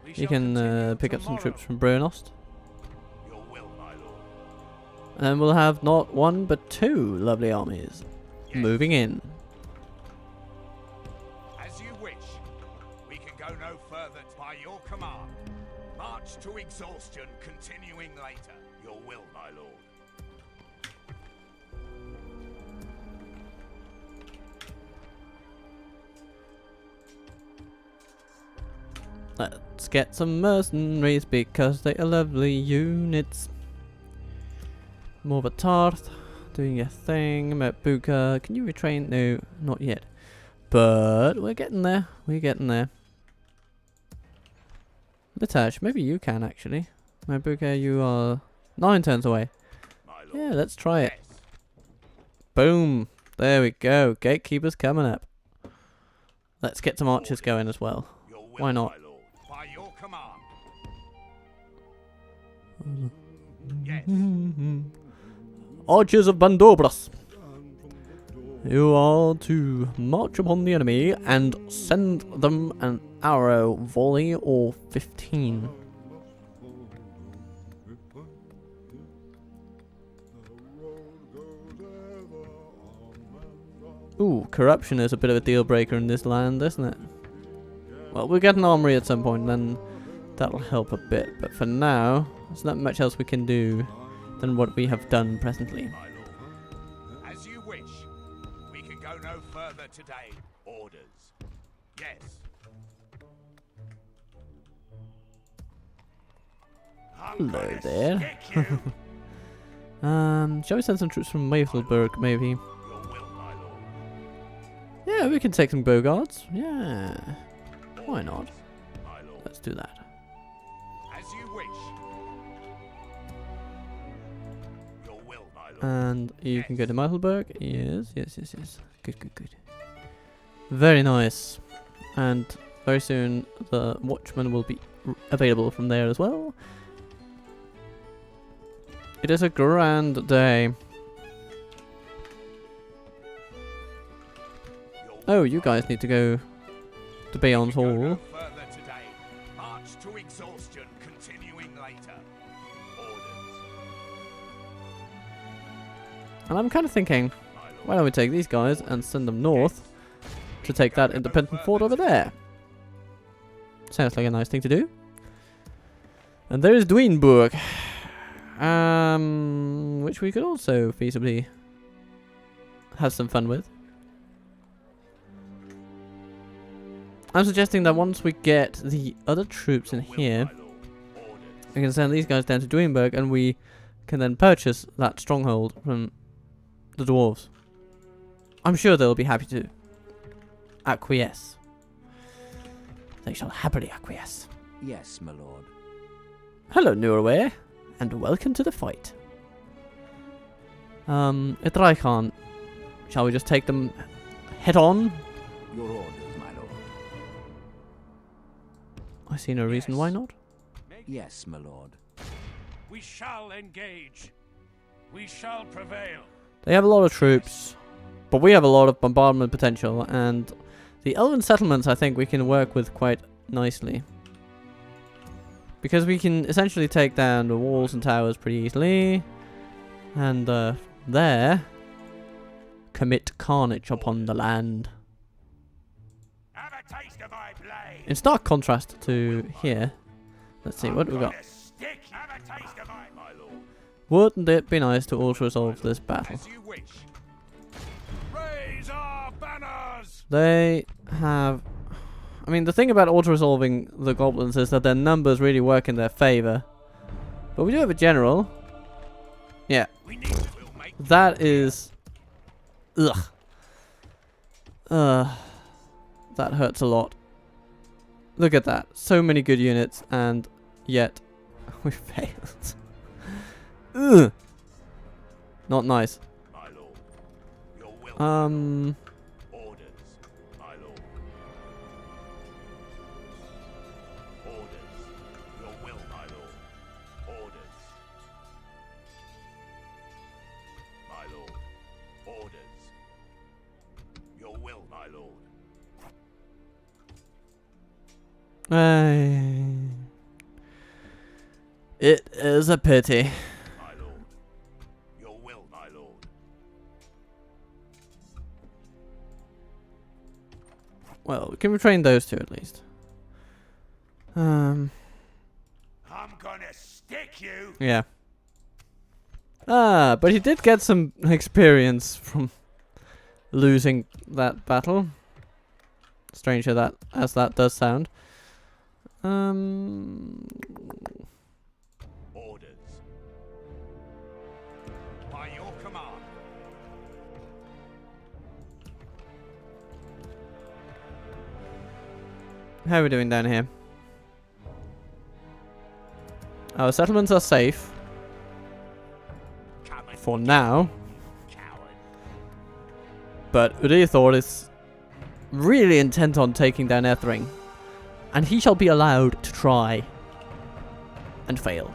He can pick up some troops from Brunost. Your will, my lord. And then we'll have not 1 but 2 lovely armies moving in. As you wish. We can go no further by your command. March to exhaustion, continuing later. Your will, my lord. Let's get some mercenaries because they are lovely units. More Tarth, doing your thing. Matbuka, can you retrain? No, not yet. But we're getting there. We're getting there. Litash, maybe you can actually. Matbuka, you are 9 turns away. Yeah, let's try it. Boom. There we go. Gatekeeper's coming up. Let's get some archers going as well. Why not? By your command. Yes. Archers of Bandobras. You are to march upon the enemy and send them an arrow, volley, or 15. Ooh, corruption is a bit of a deal breaker in this land, isn't it? Well, we'll get an armory at some point, then that'll help a bit. But for now, there's not much else we can do than what we have done presently. As you wish. We can go no further today. Orders. Yes. Hello there. Shall we send some troops from Waffleburg, maybe? Yeah, we can take some bogards. Yeah. Why not? Let's do that. As you wish. Your will, my lord. And you can go to Heidelberg. Yes. Good. Very nice. And very soon the Watchman will be available from there as well. It is a grand day. Oh, you guys need to go to Bayon's Hall. No further today. March to exhaustion, continuing later. Orders. And I'm kind of thinking, why don't we take these guys and send them north to take that independent fort over there? Sounds like a nice thing to do. And there is Duinburg, which we could also feasibly have some fun with. I'm suggesting that once we get the other troops in here, we can send these guys down to Duinburg and we can then purchase that stronghold from the dwarves. I'm sure they'll be happy to acquiesce. They shall happily acquiesce. Yes, my lord. Hello, Norway, and welcome to the fight. Idraikan, shall we just take them head on? Your orders, my lord. I see no reason why not. Yes, my lord. We shall engage. We shall prevail. They have a lot of troops, but we have a lot of bombardment potential, and the elven settlements I think we can work with quite nicely. Because we can essentially take down the walls and towers pretty easily, and there, commit carnage upon the land. Have a taste of my blade. In stark contrast to here, let's see, what do we got? Stick. Have a taste of my lord. Wouldn't it be nice to auto-resolve this battle? As you wish. Raise our banners. They have... I mean, the thing about auto-resolving the goblins is that their numbers really work in their favour. But we do have a general. Yeah. We need to make That is... Ugh. That hurts a lot. Look at that. So many good units, and yet we failed. Ugh. Not nice. my lord. Your will. Orders, my lord. Orders. Your will, my lord. Orders. My lord. Orders. Your will, my lord. It is a pity. My lord. Your will, my lord. Well, we can retrain those two at least. I'm gonna stick you. Yeah. But he did get some experience from losing that battle. Strange as that does sound. Orders. By your command. How are we doing down here? Our settlements are safe Come and for now, coward. but Udithor is really intent on taking down Ethring, and he shall be allowed to try and fail.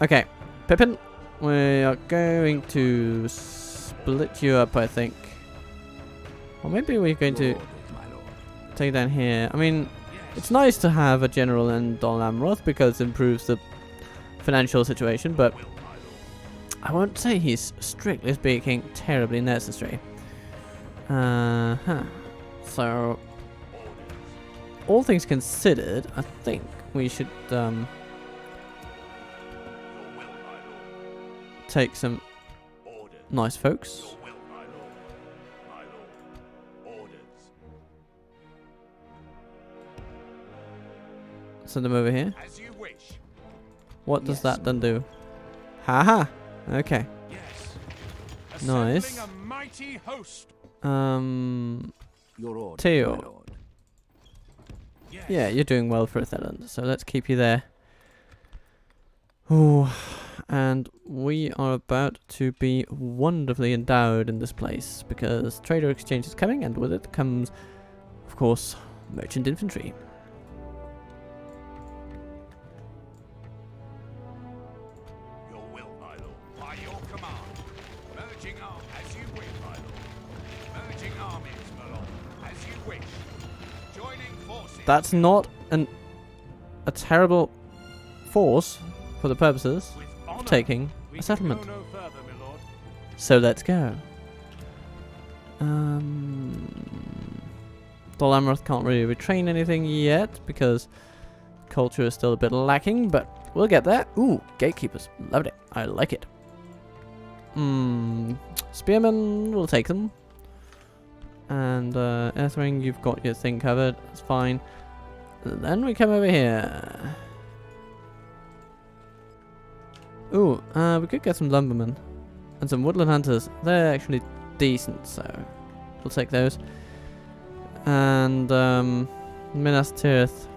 Okay, Pippin, we are going to split you up, I think. Or maybe we're going Your to orders, my lord. take down here. I mean, it's nice to have a general in Dol Amroth because it improves the financial situation, but I won't say he's, strictly speaking, terribly necessary. So, all things considered, I think we should take some nice folks. Your will, my lord. My lord. Orders. Send them over here. As you wish. What does Yes, that then my do? Haha. Okay. Yes. Nice. Assembling a mighty host. Your orders, Teo. my lord. Yes. Yeah, you're doing well for a Theland, so let's keep you there. Ooh, and we are about to be wonderfully endowed in this place because trader exchange is coming, and with it comes, of course, merchant infantry. Your will, my lord. By your command. Merging arms. As you wish, my lord. Merging armies, my lord. As you wish. Joining forces. That's not a terrible force for the purposes with of honor. taking We a can settlement. go no further, my lord. So let's go. Dol Amroth can't really retrain anything yet because culture is still a bit lacking, but we'll get there. Ooh, gatekeepers. Loved it. I like it. Spearmen, we'll take them. And Ethring, you've got your thing covered. That's fine. Then we come over here. Ooh, we could get some lumbermen. And some woodland hunters. They're actually decent, so we'll take those. And Minas Tirith.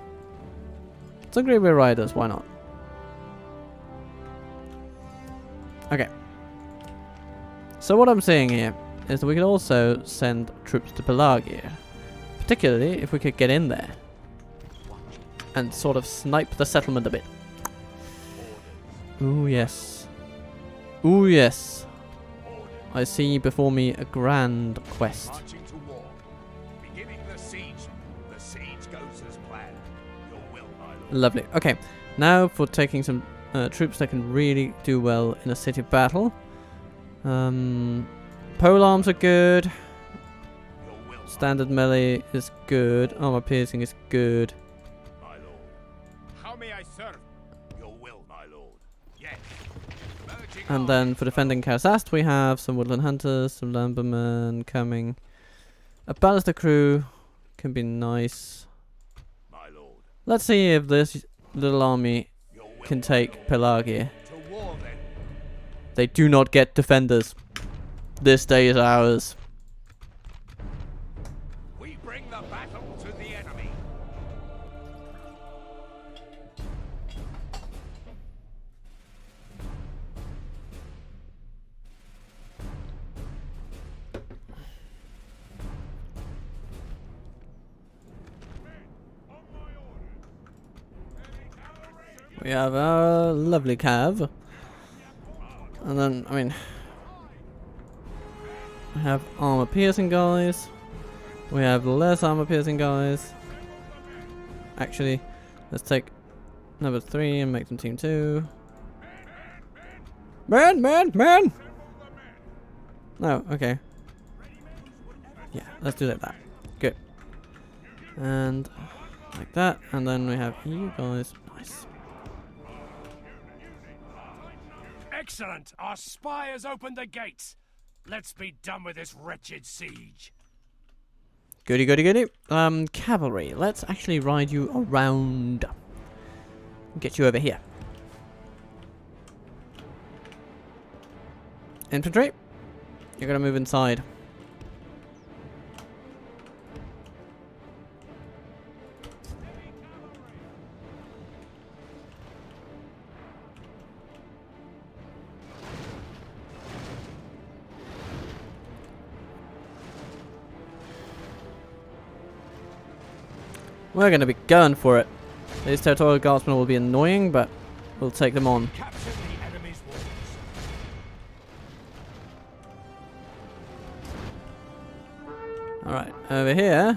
Some Greybeard Riders, why not? Okay. So what I'm saying here is that we could also send troops to Pelagia. Particularly if we could get in there and sort of snipe the settlement a bit. Ooh, yes. Ooh, yes. I see before me a grand quest. Marching to war. Beginning the siege. The siege goes as planned. Your will, my lord. Lovely. Okay, now for taking some troops that can really do well in a city battle. Polearms are good. Your will, Standard melee is good. Armor piercing is good. my lord. How may I serve? Your will, my lord. Yes. Merging And then for defending Karazast, we have some woodland hunters, some lumbermen coming. A ballista crew can be nice. my lord. Let's see if this little army Your will, can my take lord. Pelagia. To war then. They do not get defenders. This day is ours. We bring the battle to the enemy. We have our lovely cav. And then, I mean, we have armor piercing guys. We have less armor piercing guys. Actually, let's take number 3 and make them team 2. Man! No, okay. Yeah, let's do that. Good. And like that. And then we have you guys. Nice. Excellent! Our spy has opened the gates. Let's be done with this wretched siege. Goody, goody, goody. Cavalry. Let's actually ride you around. Get you over here. Infantry. You're gonna move inside. We're gonna be going for it. These territorial guardsmen will be annoying, but we'll take them on. Capture the enemy's walls. Alright, over here.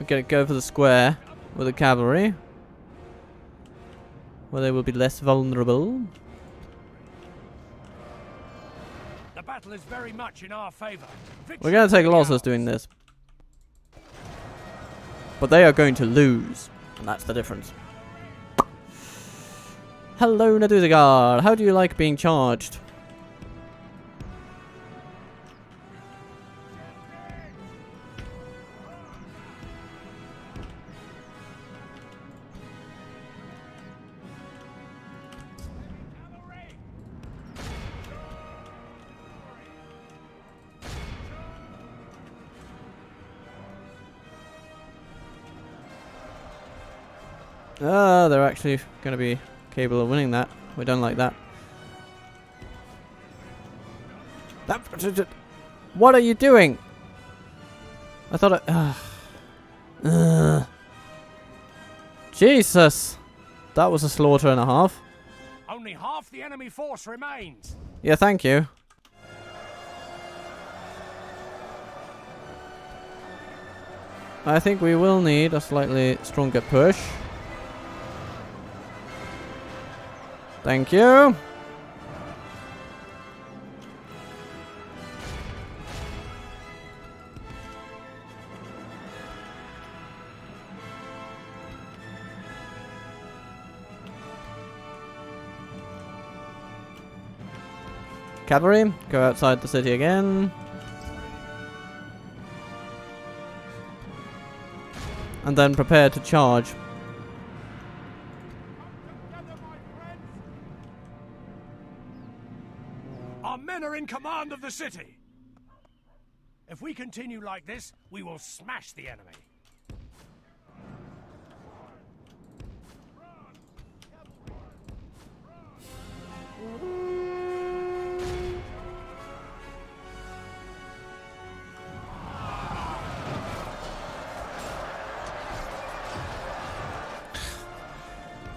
We're gonna go for the square with the cavalry, where they will be less vulnerable. The battle is very much in our favor. We're gonna take losses doing this. But they are going to lose, and that's the difference. Hello, Naduzigar. How do you like being charged? They're actually going to be capable of winning that. We don't like that. What are you doing? I thought Jesus! That was a slaughter and a half. Only half the enemy force remains. Yeah, thank you. I think we will need a slightly stronger push. Thank you. Cavalry, go outside the city again. And then prepare to charge. Our men are in command of the city. If we continue like this, we will smash the enemy.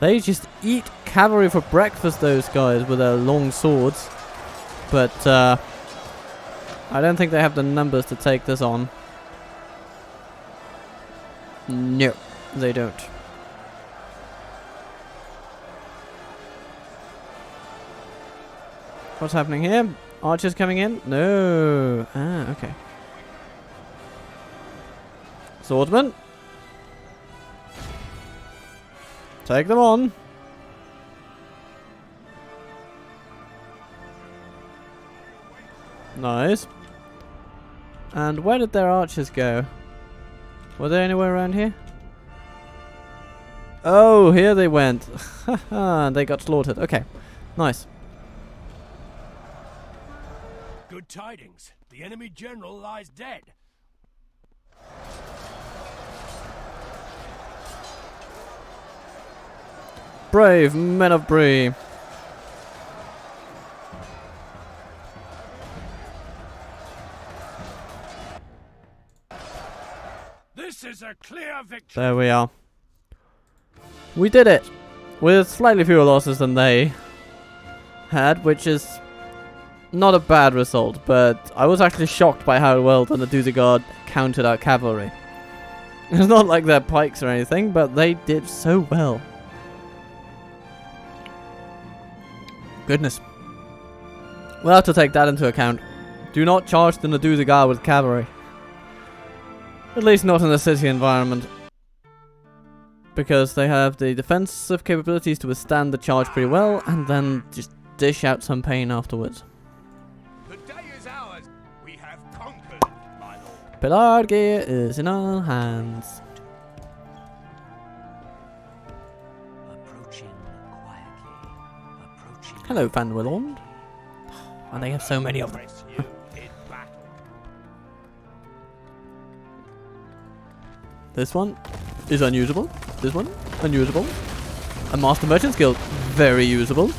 They just eat cavalry for breakfast, those guys, with their long swords. But, I don't think they have the numbers to take this on. No, they don't. What's happening here? Archers coming in? No. Ah, okay. Swordsman. Take them on. Nice. And where did their archers go? Were they anywhere around here? Oh, here they went. Haha, they got slaughtered. Okay, nice. Good tidings. The enemy general lies dead. Brave men of Brie. This is a clear victory. There we are. We did it! With slightly fewer losses than they had, which is not a bad result, but I was actually shocked by how well the Naduzigar countered our cavalry. It's not like they're pikes or anything, but they did so well. Goodness. We'll have to take that into account. Do not charge the Naduzigar with cavalry. At least not in a city environment. Because they have the defensive capabilities to withstand the charge pretty well, and then just dish out some pain afterwards. The day is ours. We have conquered, my lord. Pilar gear is in our hands. Approaching quietly. Approaching. Hello, Van Willond. And they have so many of them. Press you in battle. This one is unusable. This one, unusable. A Master Merchant Guild, very usable.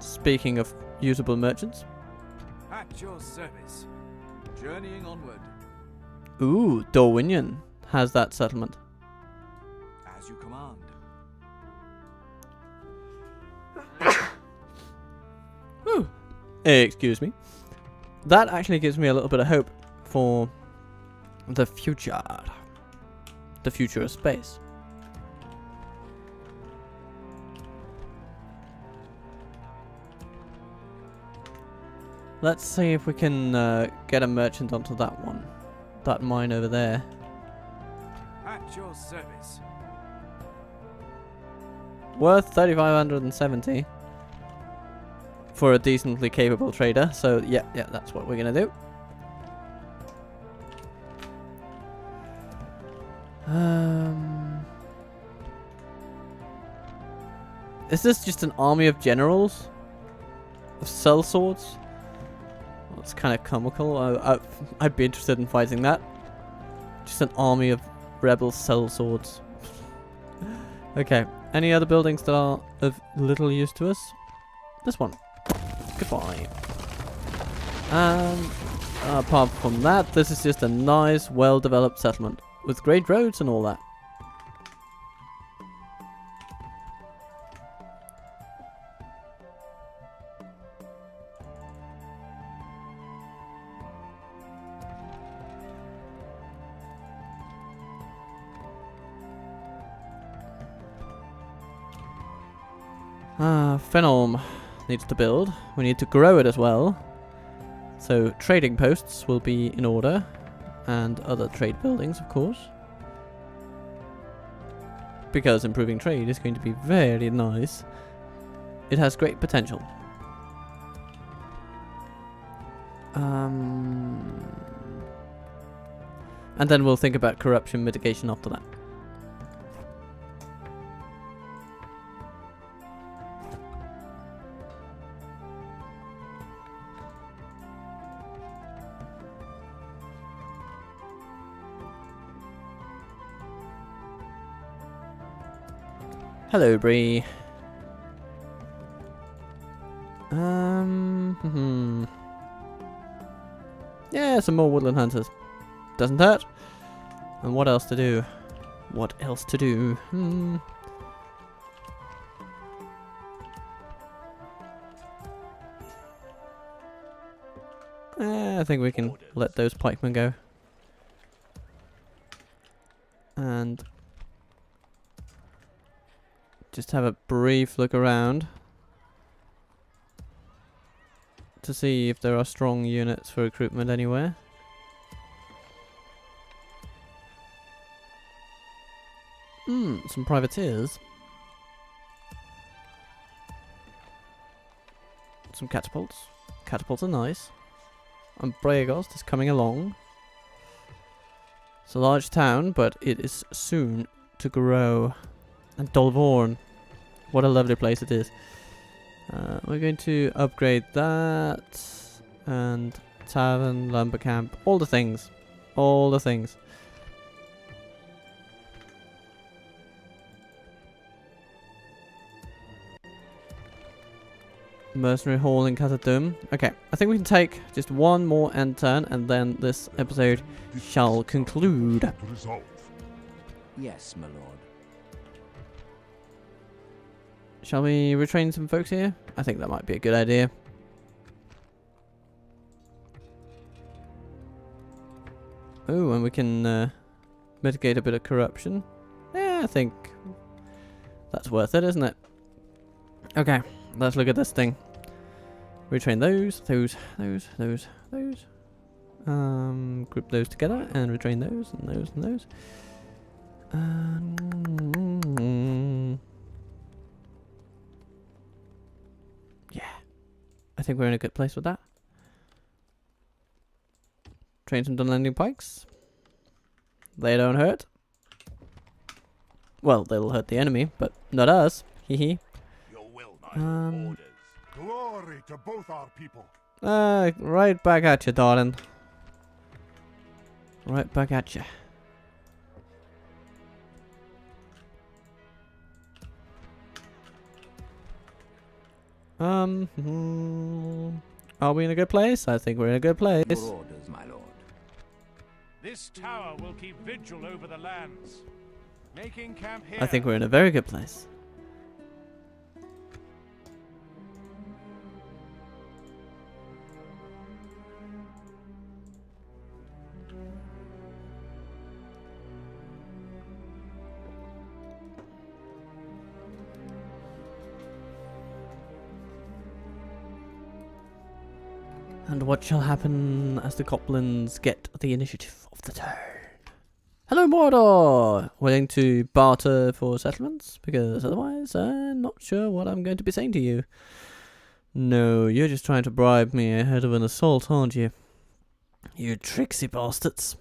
Speaking of usable merchants. At your service. Journeying onward. Ooh, Dorwinion has that settlement. As you command. Ooh. Excuse me. That actually gives me a little bit of hope for the future. The future of space. Let's see if we can get a merchant onto that one. That mine over there. At your service. Worth 3,570 for a decently capable trader. So yeah, that's what we're gonna do. Is this just an army of generals? Of sellswords? Well, it's kind of comical. I'd be interested in fighting that. Just an army of rebel sellswords. Okay. Any other buildings that are of little use to us? This one. Goodbye. And apart from that, this is just a nice, well-developed settlement with great roads and all that. Phenolm needs to build. We need to grow it as well. So trading posts will be in order. And other trade buildings, of course. Because improving trade is going to be very nice. It has great potential. And then we'll think about corruption mitigation after that. Hello, Brie. Yeah, some more woodland hunters. Doesn't hurt. And what else to do? What else to do? I think we can let those pikemen go. And just have a brief look around to see if there are strong units for recruitment anywhere. Some privateers. Some catapults. Catapults are nice. And Breagost is coming along. It's a large town, but it is soon to grow. And Dolvorn. What a lovely place it is. We're going to upgrade that. And tavern, lumber camp. All the things. All the things. Mercenary Hall in Khazad-dûm. Okay, I think we can take just one more end turn and then this episode shall conclude. Yes, my lord. Shall we retrain some folks here? I think that might be a good idea. Oh, and we can mitigate a bit of corruption. Yeah, I think that's worth it, isn't it? Okay, let's look at this thing. Retrain those. Group those together and retrain those and those and those. think we're in a good place with that. Train some landing pikes. They don't hurt. Well, they'll hurt the enemy, but not us. Hehe. Your will, my lord. Orders. Glory to both our people. Right back at you, darling. Right back at you. Are we in a good place? I think we're in a good place. Your orders, my lord. This tower will keep vigil over the lands. Making camp here. I think we're in a very good place. And what shall happen as the goblins get the initiative of the turn? Hello, Mordor! Willing to barter for settlements? Because otherwise, I'm not sure what I'm going to be saying to you. No, you're just trying to bribe me ahead of an assault, aren't you? You tricksy bastards.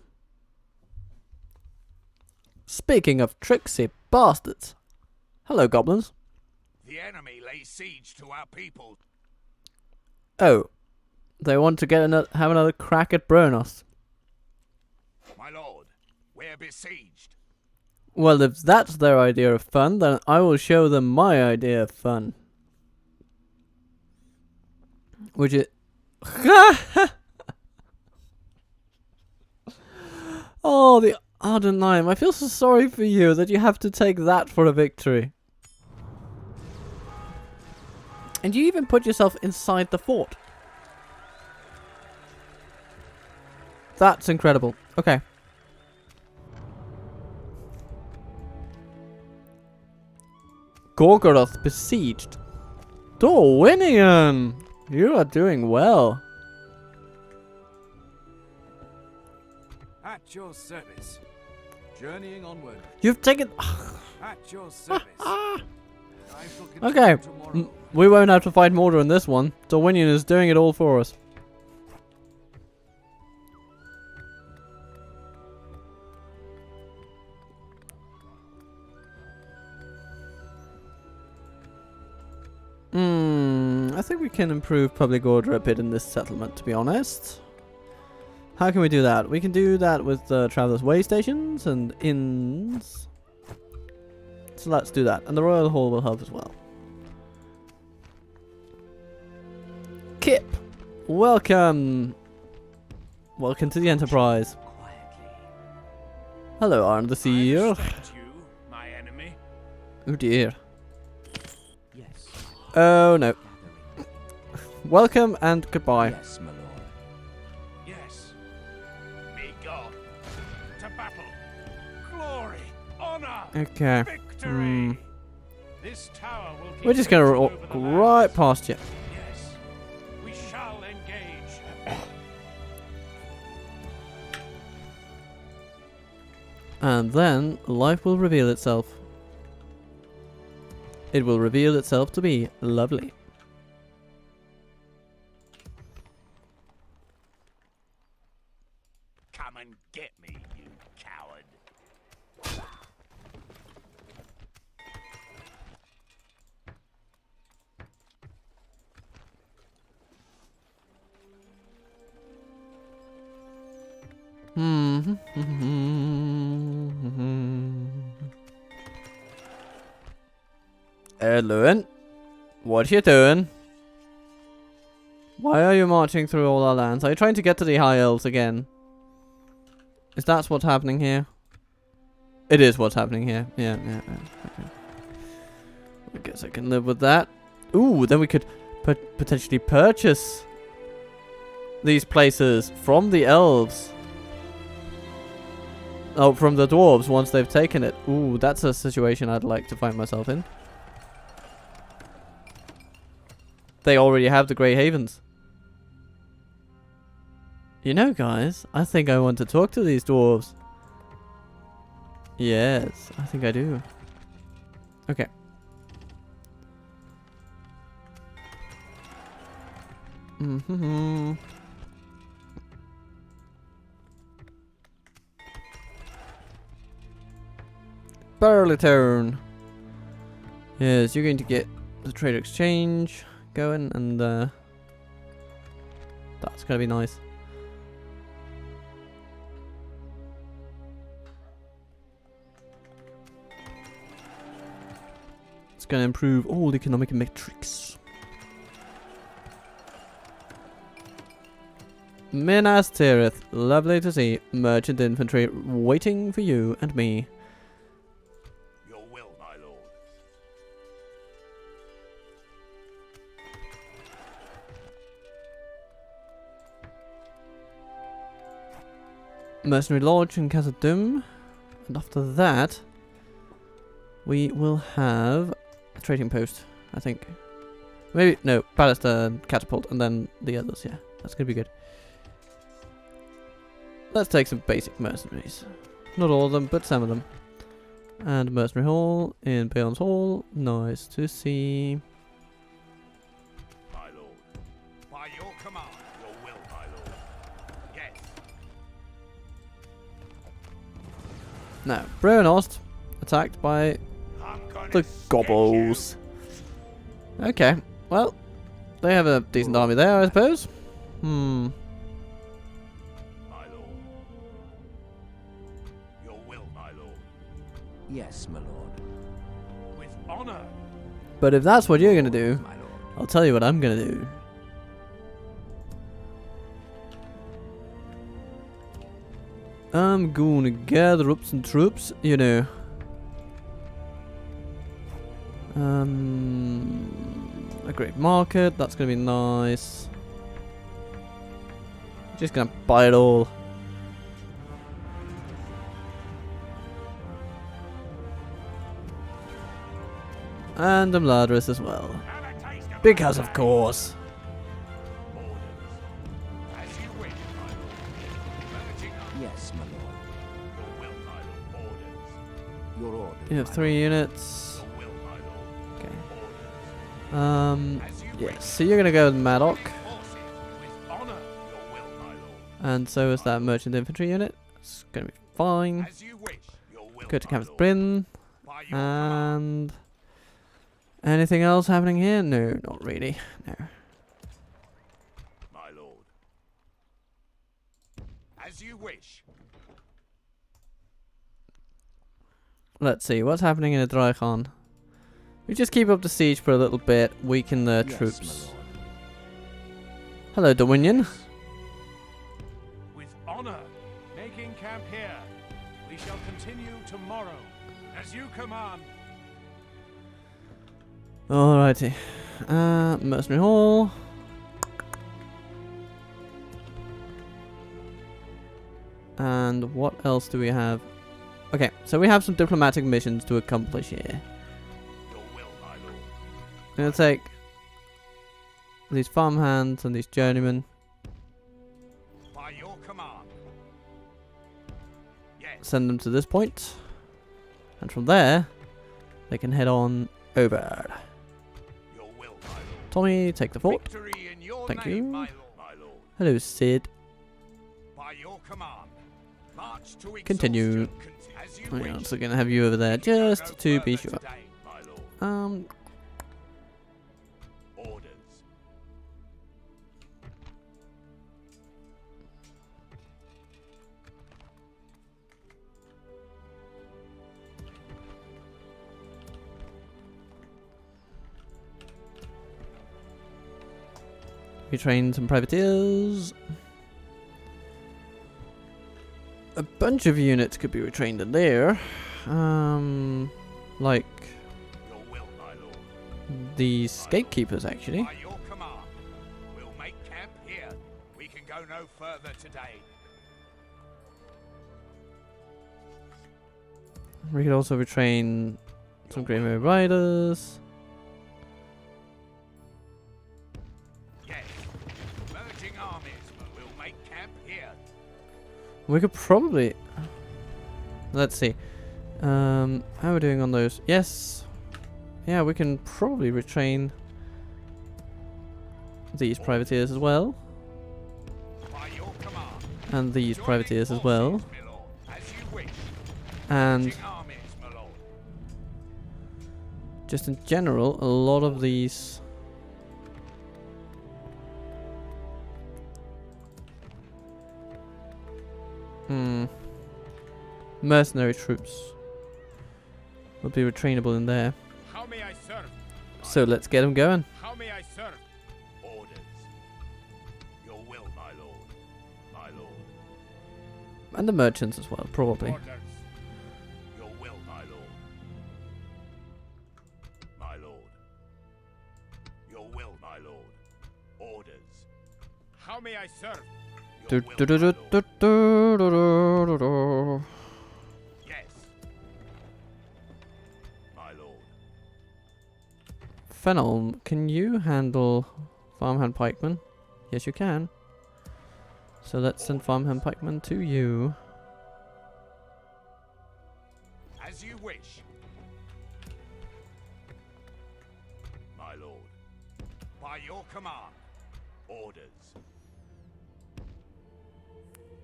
Speaking of tricksy bastards. Hello, goblins. The enemy lays siege to our people. Oh. They want to get have another crack at Bronos. My lord, we're besieged. Well, if that's their idea of fun, then I will show them my idea of fun. Which is... Oh, the Ardent Lime. I feel so sorry for you that you have to take that for a victory. And you even put yourself inside the fort. That's incredible. Okay. Gorgoroth besieged. Dorwinian! You are doing well. At your service. Journeying onward. You've taken... At your service. I shall continue Okay. tomorrow. We won't have to fight Mordor in this one. Dorwinian is doing it all for us. I think we can improve public order a bit in this settlement, to be honest. How can we do that? We can do that with the Traveller's Way stations and inns. So let's do that. And the Royal Hall will help as well. Kip! Welcome! Welcome to the Enterprise. Quietly. Hello, Arn the I Seer. respect you, my enemy. Oh dear. Yes. Oh no. Gathering. Welcome and goodbye. Yes, my lord. Yes. Be gone. To battle. Glory. Honor. Okay. Victory. This tower will keep We're just gonna vigil walk over the right lands. past you. Yes. We shall engage. And then life will reveal itself. It will reveal itself to be lovely. Come and get me, you coward. Erluin, what you doing? Why are you marching through all our lands? Are you trying to get to the High Elves again? Is that what's happening here? It is what's happening here. Yeah. Okay. I guess I can live with that. Ooh, then we could potentially purchase these places from the elves. Oh, from the dwarves once they've taken it. Ooh, that's a situation I'd like to find myself in. They already have the Grey Havens. You know, guys, I think I want to talk to these dwarves. Yes, I think I do. Okay. Mm-hmm. Barley Town. Yes, you're going to get the trader exchange going, and that's gonna be nice. It's gonna improve all economic metrics. Minas Tirith, lovely to see. Merchant infantry waiting for you and me. Your will, my lord. Mercenary Lodge in Casa Dum, and after that we will have a trading post, I think. Maybe, no, Ballista and Catapult, and then the others, yeah. That's gonna be good. Let's take some basic mercenaries. Not all of them, but some of them. And Mercenary Hall in Beckons Hall. Nice to see. My lord. By your command, your will, my lord. Yes. Now, Brewenost attacked by I'm gonna the sketch Goblins. Okay, well, they have a decent army there, I suppose. you, my lord. Your will, my lord. Yes, my lord. With honor. But if that's what you're gonna do, My lord. I'll tell you what I'm gonna do. I'm gonna gather up some troops, you know. A great market, that's gonna be nice. Just gonna buy it all. And a Ladris as well. Have a taste of Because my of course. orders. As you wish, my lord. Merging up. Yes, my lord. Your will, my lord. Orders. Your order. You have my 3 units. Your will, my lord. Okay. Orders. As you Yeah, wish. so you're gonna go with Maddock. Forces with honor. Your will, my lord. And so is that merchant infantry unit. It's gonna be fine. As you wish. Your will, Go to my Campus lord. Bryn. By your command. And anything else happening here? No, not really. No. My lord. As you wish. Let's see, what's happening in Adrichan? We just keep up the siege for a little bit, weaken their Yes, troops. my lord. Hello, Dominion. With honor. Making camp here. We shall continue tomorrow. As you command. Alrighty. Mercenary Hall. And what else do we have? Okay, so we have some diplomatic missions to accomplish here. Your will, my lord. I'm gonna take these farmhands and these journeymen. By your command. Yes. Send them to this point, and from there they can head on over. Your will, my lord. Tommy, take the fort. Victory in your Thank name, you. my lord. My lord. Hello, Sid. By your command. March to Continue. exhaustion. As you We're wish. also gonna have you over there We can go just no to be further sure. today, my lord. Orders. We train some privateers. A bunch of units could be retrained in there. Like Your will, my lord. these gatekeepers, actually. By your command. We'll make camp here. We can go no further today. We could also retrain some Grey Mare Riders. Yes. Merging armies. We'll make camp here. We could probably... Let's see. How are we doing on those? Yes. Yeah, we can probably retrain these privateers as well. By your command. And these Joining privateers as forces, well. my lord, as you wish. And Merging armies, my lord. just in general, a lot of these... mercenary troops will be retrainable in there. How may I serve? So let's get them going. How may I serve? Orders. Your will, my lord. My lord. And the merchants as well, probably. Orders. Your will, my lord. My lord. Your will, my lord. Orders. How may I serve? Your will, my lord. Yes. My lord. Fenelm, can you handle farmhand pikemen? Yes, you can. So let's send farmhand pikemen to you. As you wish. My lord. By your command. Orders.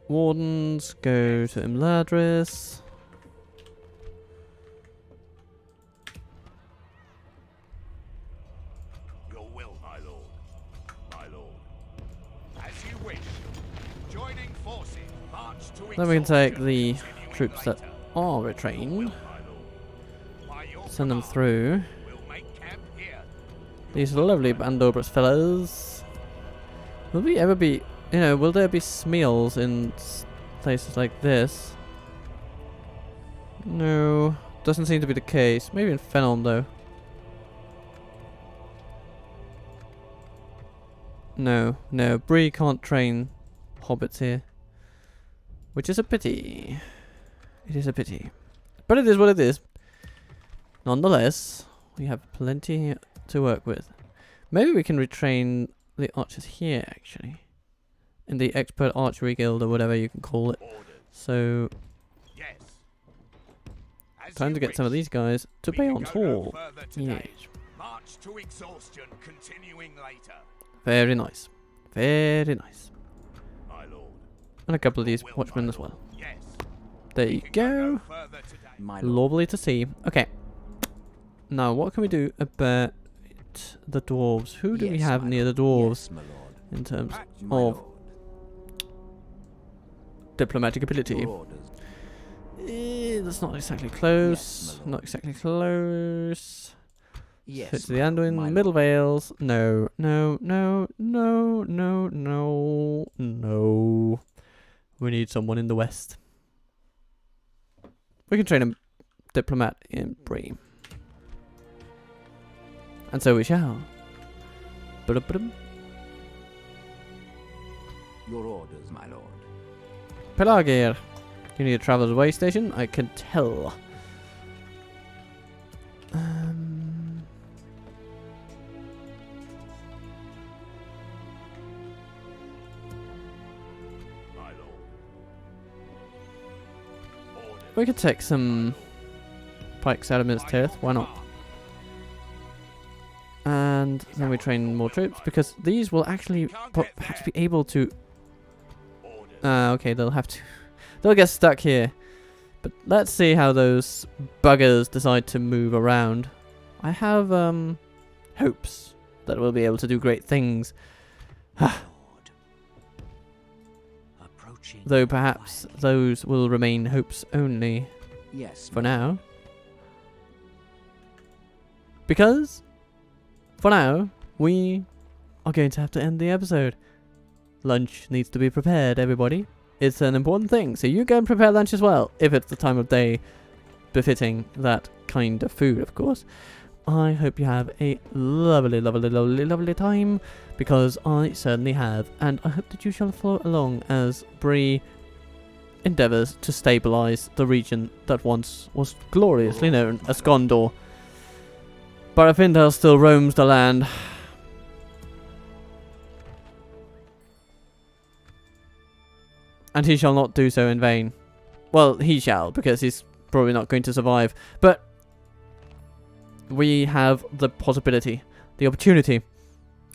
Wardens, go to Imladris. Your will, my lord. My lord. As you wish. Joining forces. March to Then we can take exhaustion, the continuing troops that later. are retrained, My lord. By your send them command, through. we'll make camp here. These lovely Bandobras fellows. Will we ever be, you know, will there be Smeals in places like this? No, doesn't seem to be the case. Maybe in Fenelm though. No, no, Brie can't train hobbits here. Which is a pity. It is a pity. But it is what it is. Nonetheless, we have plenty to work with. Maybe we can retrain the archers here, actually. In the expert archery guild, or whatever you can call it. Orders. So, Yes. As time you to get some of wish. these guys to We pay can on go no tour. further today. Yes. March to exhaustion, continuing later. Very nice. Very nice. My lord. And a couple of these Will, watchmen my as well. lord. Yes. There We you can go. no further today. My lord. Lovely to see. Okay. Now, what can we do about the dwarves? Who do we Yes, have my near lord. the dwarves Yes, my lord. in terms My of lord. diplomatic ability? Your orders. That's not exactly close. Yes, my lord. Not exactly close. Yes, Switch to the my lord. Anduin, My Middle lord. Vales. No, no, no, no, no, no, no. We need someone in the west. We can train a diplomat in Brie. And so we shall. Ba-dum-ba-dum. Your orders, my lord. Pelagir. You need a traveler's way station? I can tell. My lord. Orders. We could take some pikes out of Minas Tirith. Why not? And then we train more troops because these will actually perhaps be able to. Orders. Okay, they'll have to. They'll get stuck here. But let's see how those buggers decide to move around. I have hopes that we'll be able to do great things. Lord. Approaching. Though perhaps quietly. those will remain hopes only Yes. for my now. Because, for now, we are going to have to end the episode. Lunch needs to be prepared, everybody. It's an important thing, so you go and prepare lunch as well, if it's the time of day befitting that kind of food, of course. I hope you have a lovely, lovely, lovely, lovely time, because I certainly have, and I hope that you shall follow along as Brie endeavours to stabilise the region that once was gloriously known as Gondor. Barafindel still roams the land. And he shall not do so in vain. Well, he shall, because he's probably not going to survive. But we have the possibility, the opportunity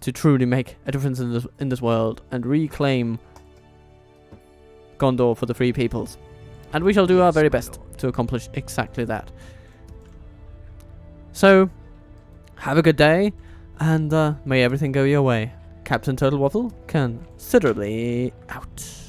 to truly make a difference in this world and reclaim Gondor for the free peoples. And we shall do our very best to accomplish exactly that. So, have a good day, and may everything go your way. Captain Turtle Waffle considerably out.